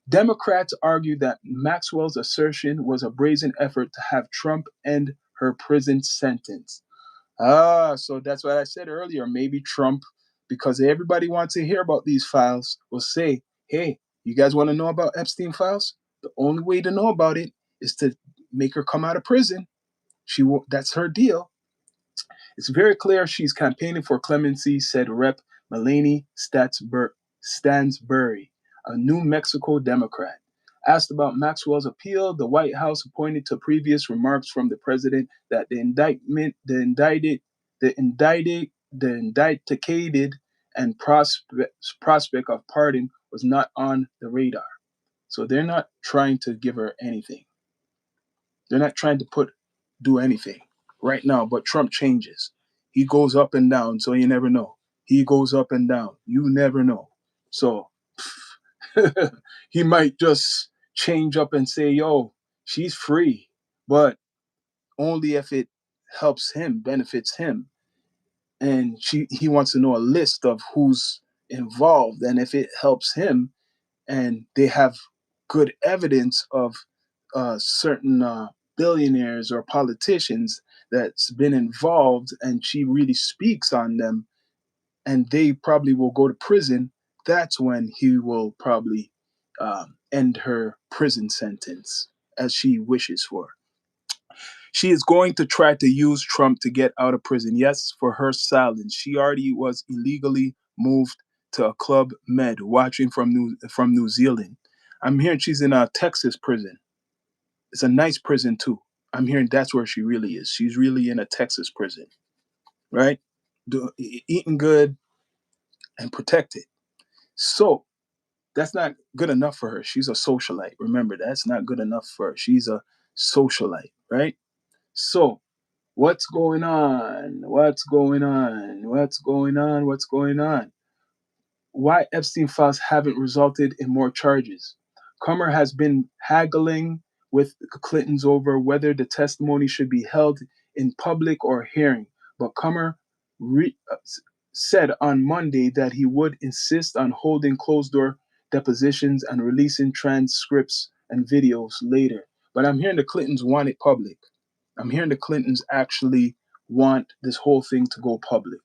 Democrats argued that Maxwell's assertion was a brazen effort to have Trump end her prison sentence. So that's what I said earlier. Maybe Trump, because everybody wants to hear about these files, will say, hey, you guys want to know about Epstein files? The only way to know about it is to make her come out of prison. That's her deal. It's very clear she's campaigning for clemency, said Rep. Melanie Stansbury, a New Mexico Democrat. Asked about Maxwell's appeal, the White House pointed to previous remarks from the president that the indicted and prospect of pardon was not on the radar. So they're not trying to give her anything. They're not trying to do anything right now, but Trump changes. He goes up and down, so you never know. He goes up and down. You never know. So he might just change up and say, yo, she's free, but only if it helps him, benefits him. And he wants to know a list of who's involved. And if it helps him and they have good evidence of certain billionaires or politicians that's been involved and she really speaks on them and they probably will go to prison, that's when he will probably end her prison sentence as she wishes for. She is going to try to use Trump to get out of prison. Yes, for her silence. She already was illegally moved to a Club Med, watching from New Zealand. I'm hearing she's in a Texas prison. It's a nice prison too. I'm hearing that's where she really is. She's really in a Texas prison, right? Eating good and protected. So that's not good enough for her. She's a socialite. Remember, that's not good enough for her. She's a socialite, right? So what's going on? What's going on? What's going on? What's going on? Why Epstein files haven't resulted in more charges. Comer has been haggling with the Clintons over whether the testimony should be held in public or hearing, but Comer said on Monday that he would insist on holding closed door depositions and releasing transcripts and videos later. But I'm hearing the Clintons want it public. I'm hearing the Clintons actually want this whole thing to go public.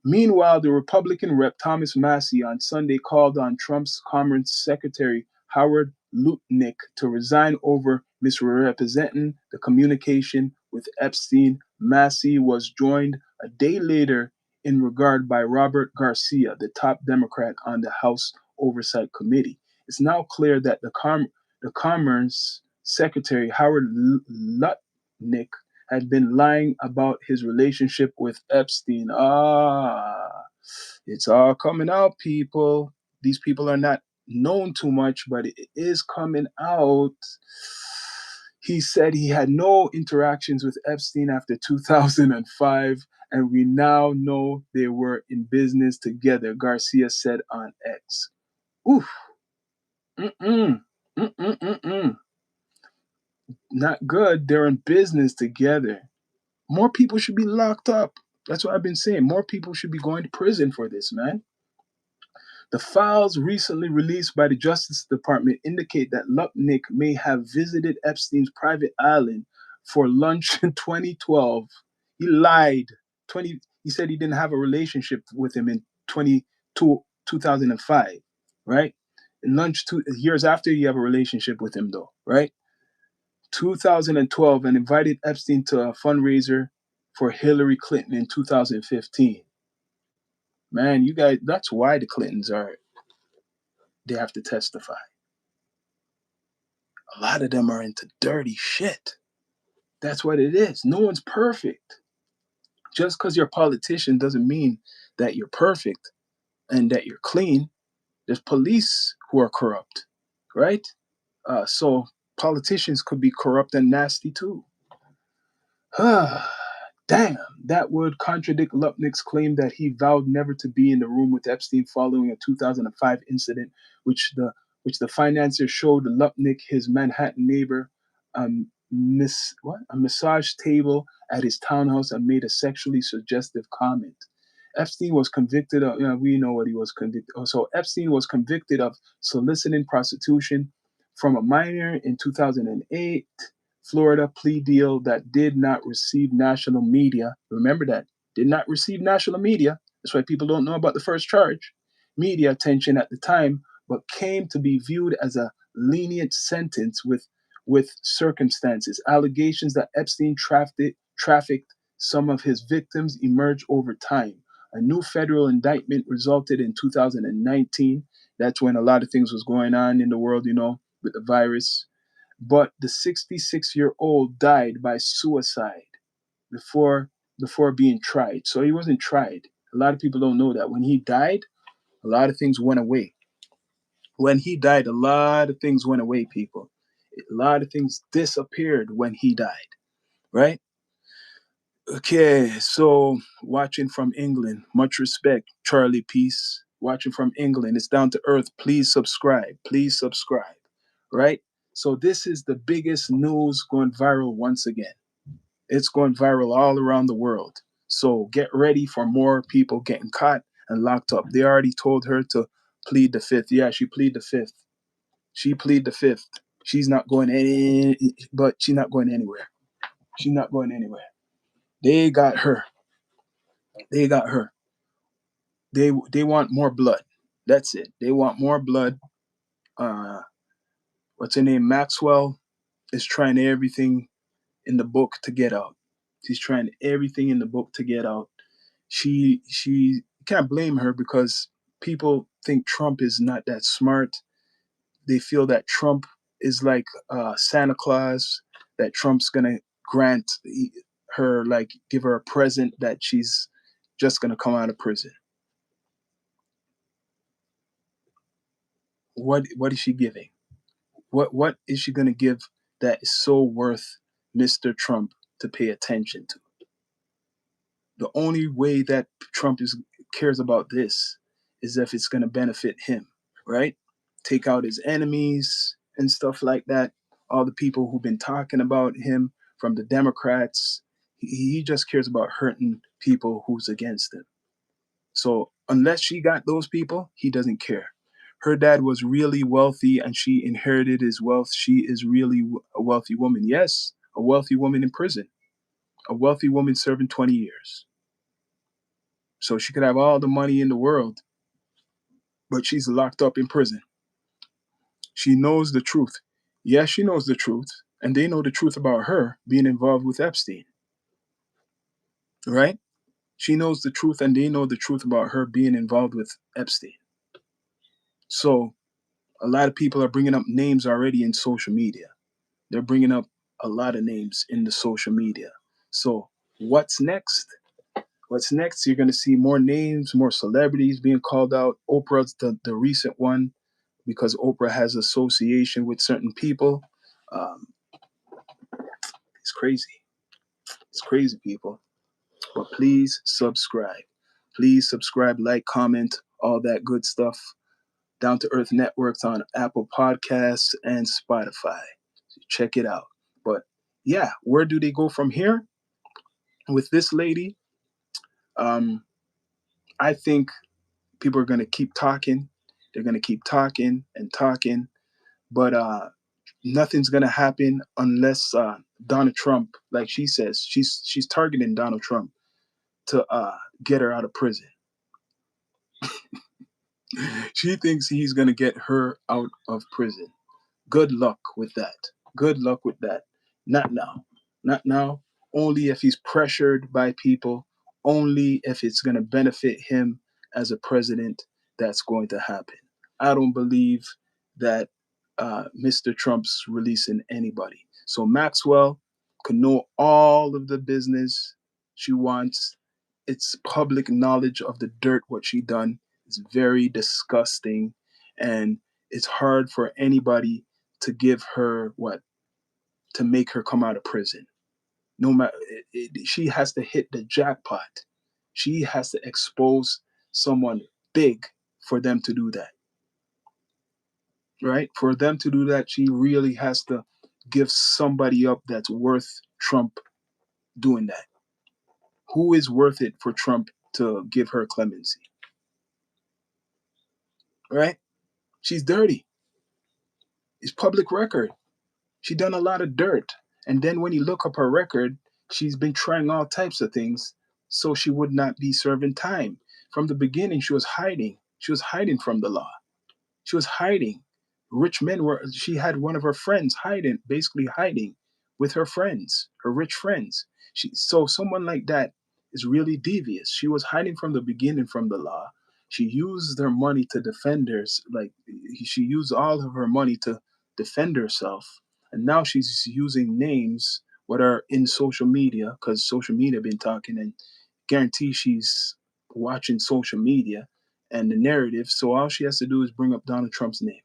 Meanwhile, the Republican Rep Thomas Massie on Sunday called on Trump's Commerce Secretary Howard Lutnick to resign over misrepresenting the communication with Epstein. Massie was joined a day later in regard by Robert Garcia, the top Democrat on the House Oversight Committee. It's now clear that the Commerce Secretary Howard Lutnick had been lying about his relationship with Epstein. It's all coming out, people. These people are not known too much, but it is coming out. He said he had no interactions with Epstein after 2005, and we now know they were in business together, Garcia said on X. Oof. Mm-mm. Mm-mm-mm-mm. Not good. They're in business together. More people should be locked up. That's what I've been saying. More people should be going to prison for this, man. The files recently released by the Justice Department indicate that Lutnick may have visited Epstein's private island for lunch in 2012. He lied. He said he didn't have a relationship with him in 2005, right? And lunch 2 years after you have a relationship with him, though, right? 2012, and invited Epstein to a fundraiser for Hillary Clinton in 2015. Man, you guys, that's why the Clintons they have to testify. A lot of them are into dirty shit. That's what it is. No one's perfect. Just because you're a politician doesn't mean that you're perfect and that you're clean. There's police who are corrupt, right? So politicians could be corrupt and nasty too. Damn, that would contradict Lutnick's claim that he vowed never to be in the room with Epstein following a 2005 incident, which the financier showed Lutnick his Manhattan neighbor a massage table at his townhouse and made a sexually suggestive comment. Epstein was convicted of, we know what he was convicted of. So Epstein was convicted of soliciting prostitution from a minor in 2008. Florida plea deal that did not receive national media. Remember that. Did not receive national media. That's why people don't know about the first charge. Media attention at the time, but came to be viewed as a lenient sentence with circumstances. Allegations that Epstein trafficked some of his victims emerged over time. A new federal indictment resulted in 2019. That's when a lot of things was going on in the world, with the virus. But the 66-year-old died by suicide before being tried. So he wasn't tried. A lot of people don't know that. When he died, a lot of things went away. When he died, a lot of things went away, people. A lot of things disappeared when he died, right? Okay, so watching from England, much respect, Charlie Peace. Watching from England, it's down to earth. Please subscribe. Please subscribe, right? So this is the biggest news going viral once again. It's going viral all around the world. So get ready for more people getting caught and locked up. They already told her to plead the fifth. Yeah, she plead the fifth. She plead the fifth. She's not going but she's not going anywhere. She's not going anywhere. They got her. They got her. They want more blood. That's it. They want more blood. What's her name? Maxwell is trying everything in the book to get out. She's trying everything in the book to get out. She can't blame her because people think Trump is not that smart. They feel that Trump is like Santa Claus, that Trump's gonna grant her, like, give her a present that she's just going to come out of prison. What is she giving? What is she going to give that is so worth Mr. Trump to pay attention to? The only way that Trump cares about this is if it's going to benefit him, right? Take out his enemies and stuff like that. All the people who've been talking about him from the Democrats, he just cares about hurting people who's against him. So unless she got those people, he doesn't care. Her dad was really wealthy and she inherited his wealth. She is really a wealthy woman. Yes, a wealthy woman in prison, a wealthy woman serving 20 years. So she could have all the money in the world, but she's locked up in prison. She knows the truth. Yes, she knows the truth. And they know the truth about her being involved with Epstein, right? She knows the truth and they know the truth about her being involved with Epstein. So a lot of people are bringing up names already in social media. They're bringing up a lot of names in the social media. So what's next? What's next? You're going to see more names, more celebrities being called out. Oprah's the recent one because Oprah has association with certain people. Um, it's crazy. It's crazy, people. But please subscribe. Please subscribe, like, comment, all that good stuff. Down to Earth Networks on Apple Podcasts and Spotify. Check it out. But yeah, where do they go from here with this lady? I think people are going to keep talking. They're going to keep talking and talking. But nothing's going to happen unless Donald Trump, like she says, she's targeting Donald Trump to get her out of prison. She thinks he's going to get her out of prison. Good luck with that. Good luck with that. Not now. Not now. Only if he's pressured by people. Only if it's going to benefit him as a president, that's going to happen. I don't believe that Mr. Trump's releasing anybody. So Maxwell can know all of the business she wants. It's public knowledge of the dirt what she done. It's very disgusting, and it's hard for anybody to give her what, to make her come out of prison. No matter, she has to hit the jackpot. She has to expose someone big for them to do that. Right? For them to do that, she really has to give somebody up that's worth Trump doing that. Who is worth it for Trump to give her clemency? Right? She's dirty. It's public record. She done a lot of dirt. And then when you look up her record, she's been trying all types of things so she would not be serving time. From the beginning, she was hiding. She was hiding from the law. She was hiding. Rich men were, she had one of her friends hiding, basically hiding with her friends, her rich friends. So someone like that is really devious. She was hiding from the beginning from the law. She used her money to defend like she used all of her money to defend herself. And now she's using names what are in social media because social media been talking and guarantee she's watching social media and the narrative. So all she has to do is bring up Donald Trump's name.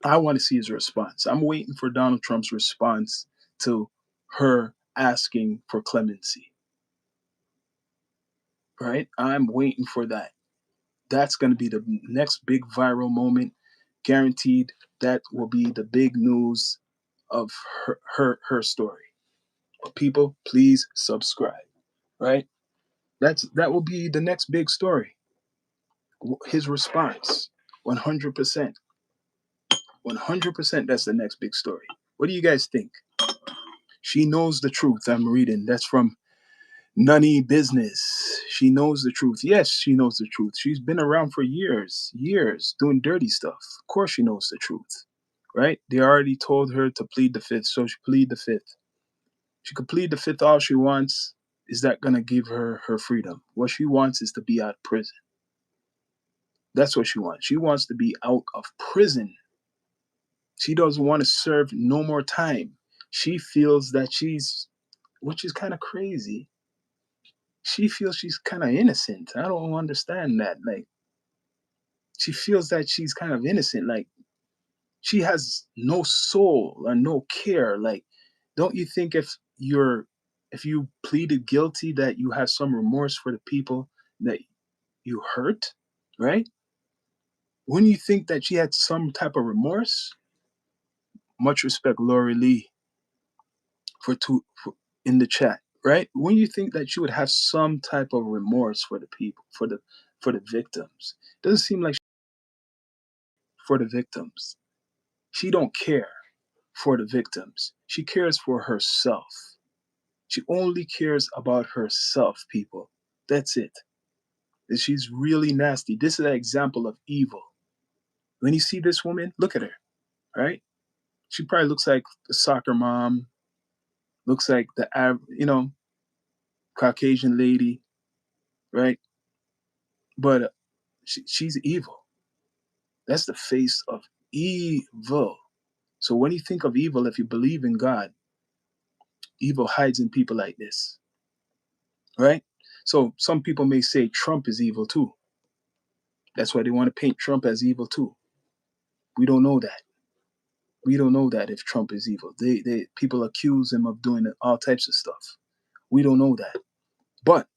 I want to see his response. I'm waiting for Donald Trump's response to her asking for clemency. Right? I'm waiting for that. That's going to be the next big viral moment. Guaranteed that will be the big news of her story. But people, please subscribe. Right? That will be the next big story. His response. 100%. 100% that's the next big story. What do you guys think? She knows the truth. I'm reading. That's from Nunny Business. She knows the truth. Yes, she knows the truth. She's been around for years, doing dirty stuff. Of course she knows the truth. Right? They already told her to plead the fifth, so she plead the fifth. She could plead the fifth all she wants. Is that going to give her her freedom? What she wants is to be out of prison. That's what she wants. She wants to be out of prison. She doesn't want to serve no more time. She feels that which is kind of crazy. She feels she's kind of innocent. I don't understand that. Like, she feels that she's kind of innocent. Like, she has no soul and no care. Like, don't you think if you pleaded guilty that you have some remorse for the people that you hurt, right? Wouldn't you think that she had some type of remorse? Much respect, Lori Lee, for in the chat, right? Wouldn't you think that she would have some type of remorse for the people, for the victims? Doesn't seem like for the victims. She don't care for the victims. She cares for herself. She only cares about herself, people. That's it. And she's really nasty. This is an example of evil. When you see this woman, look at her, right? She probably looks like a soccer mom, looks like Caucasian lady, right? But she's evil. That's the face of evil. So when you think of evil, if you believe in God, evil hides in people like this, right? So some people may say Trump is evil too. That's why they want to paint Trump as evil too. We don't know that. We don't know that if Trump is evil. They people accuse him of doing all types of stuff. We don't know that. But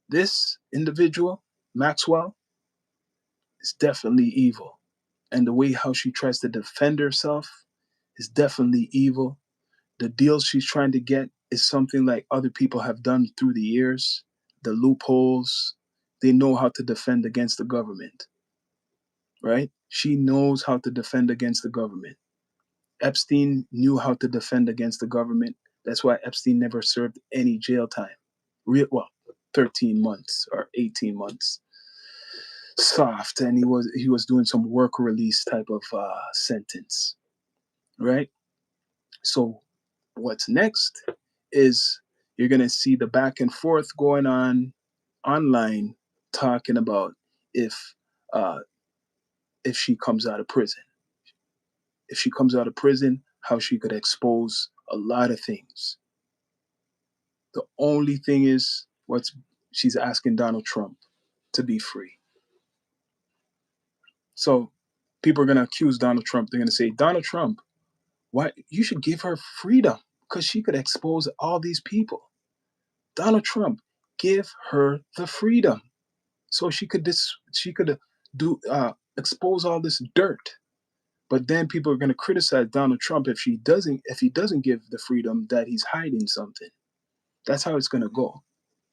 this individual, Maxwell, is definitely evil. And the way how she tries to defend herself is definitely evil. The deals she's trying to get is something like other people have done through the years. The loopholes, they know how to defend against the government, right? She knows how to defend against the government. Epstein knew how to defend against the government. That's why Epstein never served any jail time. Well, 13 months or 18 months. Soft, and he was doing some work release type of sentence, right? So what's next is you're gonna see the back and forth going on online, talking about if uh, if she comes out of prison. If she comes out of prison, how she could expose a lot of things. The only thing is what's she's asking Donald Trump to be free. So people are gonna accuse Donald Trump. They're gonna say, Donald Trump, why you should give her freedom because she could expose all these people. Donald Trump, give her the freedom so she could do expose all this dirt. But then people are going to criticize Donald Trump if he doesn't give the freedom, that he's hiding something. That's how it's going to go.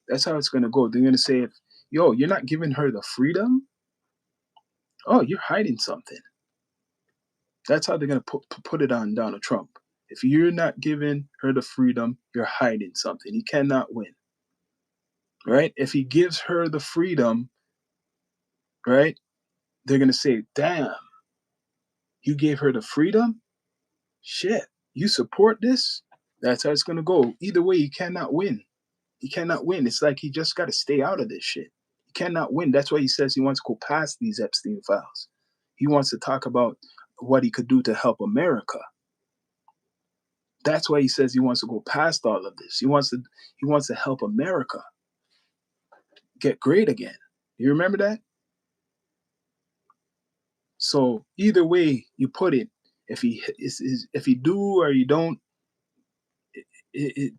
That's how it's going to go. They're going to say, yo, you're not giving her the freedom. Oh, you're hiding something. That's how they're going to put it on Donald Trump. If you're not giving her the freedom, you're hiding something. He cannot win. Right? If he gives her the freedom, right, they're going to say, damn, you gave her the freedom? Shit, you support this? That's how it's going to go. Either way, he cannot win. He cannot win. It's like he just got to stay out of this shit. He cannot win. That's why he says he wants to go past these Epstein files. He wants to talk about what he could do to help America. That's why he says he wants to go past all of this. He wants to help America get great again. You remember that? So either way you put it, if he do or you don't,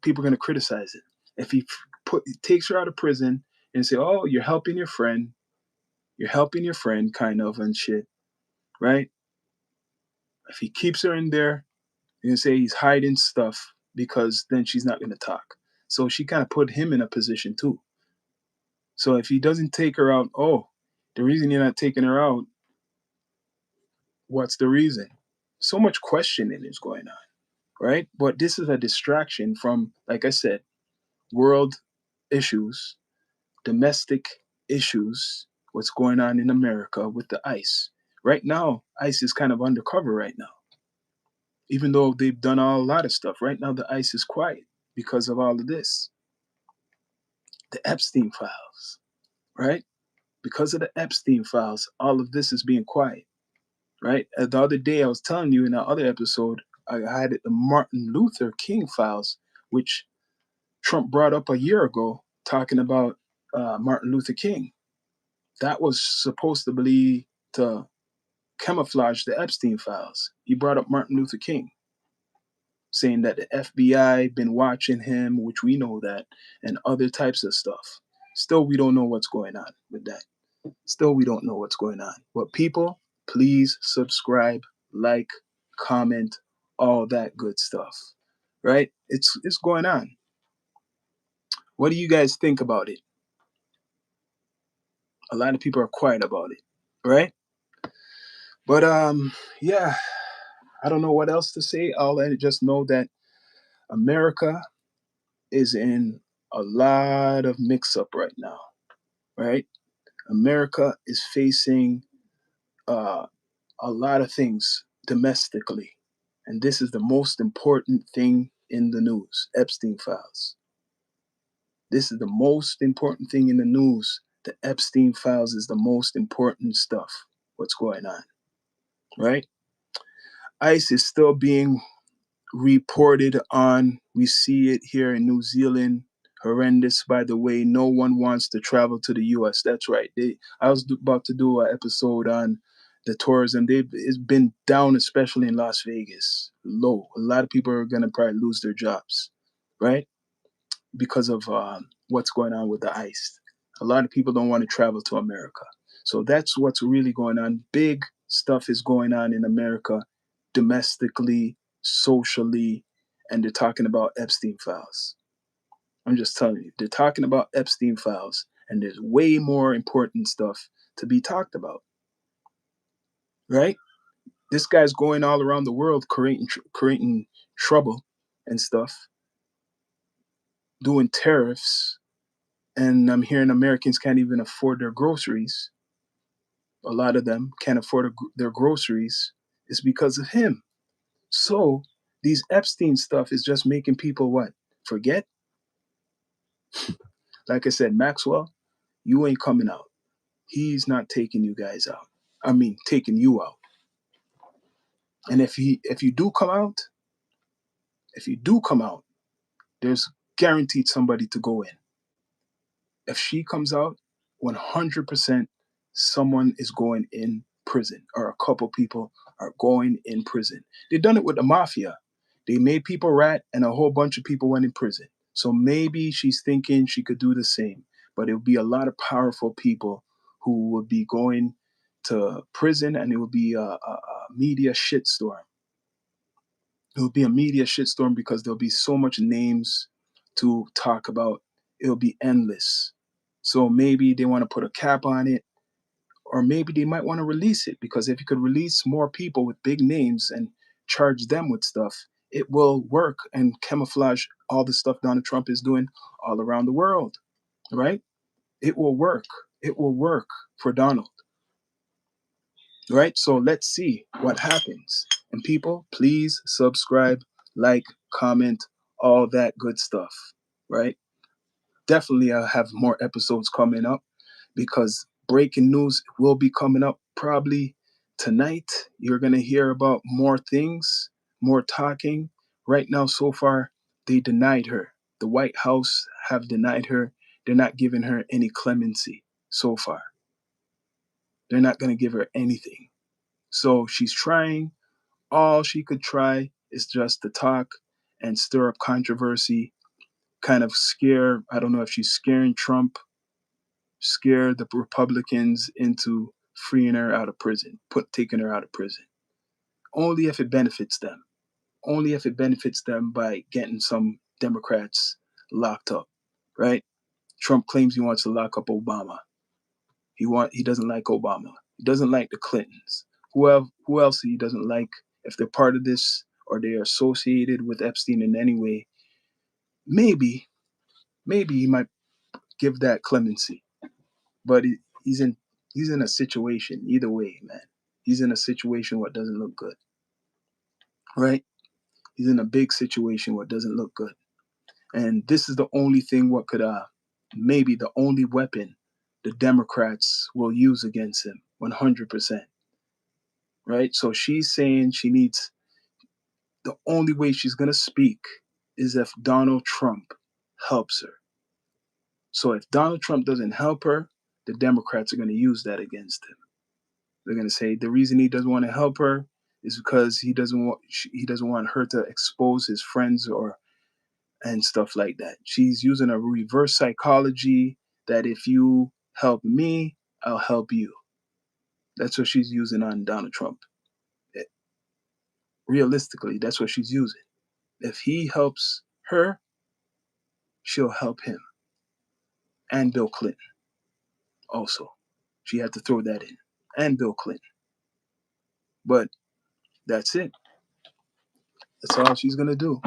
people are going to criticize it. If he takes her out of prison and say, "Oh, you're helping your friend," kind of and shit, right? If he keeps her in there, you're going to say he's hiding stuff because then she's not going to talk. So she kind of put him in a position too. So if he doesn't take her out, oh, the reason you're not taking her out, what's the reason? So much questioning is going on, right? But this is a distraction from, like I said, world issues, domestic issues, what's going on in America with the ICE. Right now, ICE is kind of undercover right now. Even though they've done a lot of stuff, right now the ICE is quiet because of all of this. The Epstein files, right? Because of the Epstein files, all of this is being quiet, right? The other day I was telling you in our other episode I had it, the Martin Luther King files, which Trump brought up a year ago, talking about Martin Luther King. That was supposed to be to camouflage the Epstein files. He brought up Martin Luther King, saying that the FBI been watching him, which we know that, and other types of stuff. Still, we don't know what's going on with that. Still, we don't know what's going on. But people, please subscribe, like, comment, all that good stuff. Right? It's going on. What do you guys think about it? A lot of people are quiet about it, right? But yeah, I don't know what else to say. All I just know that America is in a lot of mix up right now, right? America is facing uh, a lot of things domestically. And this is the most important thing in the news, Epstein files. This is the most important thing in the news. The Epstein files is the most important stuff. What's going on, right? ICE is still being reported on. We see it here in New Zealand. Horrendous, by the way. No one wants to travel to the US. That's right. I was about to do an episode on the tourism. It's been down, especially in Las Vegas. Low. A lot of people are going to probably lose their jobs, right? Because of what's going on with the ICE. A lot of people don't want to travel to America. So that's what's really going on. Big stuff is going on in America, domestically, socially, and they're talking about Epstein files. I'm just telling you, they're talking about Epstein files, and there's way more important stuff to be talked about, right? This guy's going all around the world creating trouble and stuff, doing tariffs, and I'm hearing Americans can't even afford their groceries. A lot of them can't afford their groceries. It's because of him. So these Epstein stuff is just making people what? Forget? Like I said, Maxwell, you ain't coming out. He's not taking you guys out. I mean, taking you out. And if you do come out, there's guaranteed somebody to go in. If she comes out, 100% someone is going in prison, or a couple people are going in prison. They've done it with the mafia. They made people rat, and a whole bunch of people went in prison. So maybe she's thinking she could do the same, but it would be a lot of powerful people who would be going to prison, and it would be a media shitstorm. It would be a media shitstorm because there'll be so much names to talk about. It'll be endless. So maybe they want to put a cap on it, or maybe they might want to release it, because if you could release more people with big names and charge them with stuff, it will work and camouflage all the stuff Donald Trump is doing all around the world, right? It will work. It will work for Donald, right? So let's see what happens. And people, please subscribe, like, comment, all that good stuff, right? Definitely I'll have more episodes coming up, because breaking news will be coming up probably tonight. You're going to hear about more things, more talking. Right now, so far, they denied her. The White House have denied her. They're not giving her any clemency so far. They're not going to give her anything. So she's trying. All she could try is just to talk and stir up controversy, kind of scare. I don't know if she's scaring Trump, scare the Republicans into freeing her out of prison, taking her out of prison. Only if it benefits them. Only if it benefits them by getting some Democrats locked up, right? Trump claims he wants to lock up Obama. He doesn't like Obama. He doesn't like the Clintons. Who else he doesn't like? If they're part of this or they are associated with Epstein in any way, maybe he might give that clemency. But he's in a situation either way, man. He's in a situation what doesn't look good, right? He's in a big situation what doesn't look good, and this is the only thing what could maybe the only weapon the Democrats will use against him, 100%, right? So she's saying she needs The only way she's going to speak is if Donald Trump helps her. So if Donald Trump doesn't help her, the Democrats are going to use that against him. They're going to say the reason he doesn't want to help her is because he doesn't want her to expose his friends or and stuff like that. She's using a reverse psychology that if you help me, I'll help you. That's what she's using on Donald Trump. Eh, Realistically, that's what she's using. If he helps her, she'll help him. And Bill Clinton also. She had to throw that in. And Bill Clinton. But that's it. That's all she's going to do.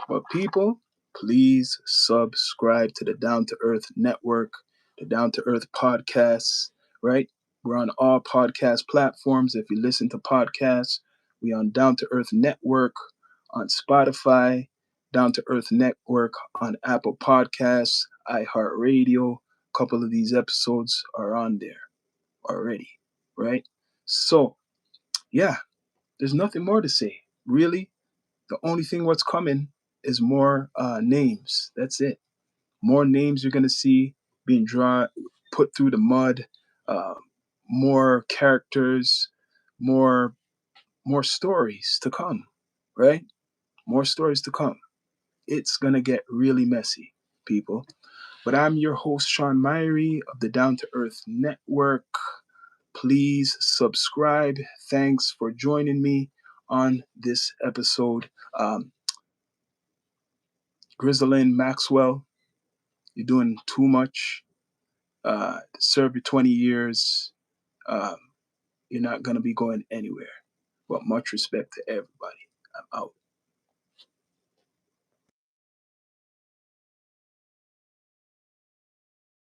But people, please subscribe to the Down to Earth Network, the Down to Earth podcasts, right? We're on all podcast platforms. If you listen to podcasts, we on Down to Earth Network on Spotify, Down to Earth Network on Apple Podcasts, iHeartRadio. A couple of these episodes are on there already, right? So, yeah, there's nothing more to say. Really, the only thing what's coming is more names. That's it. More names you're gonna see being put through the mud. Uh, more characters, more more stories to come. Right? More stories to come. It's gonna get really messy, people. But I'm your host, Sean Myrie of the Down to Earth Network. Please subscribe. Thanks for joining me on this episode. Ghislaine Maxwell, you're doing too much. Serve your 20 years. Um, you're not going to be going anywhere. But much respect to everybody. I'm out.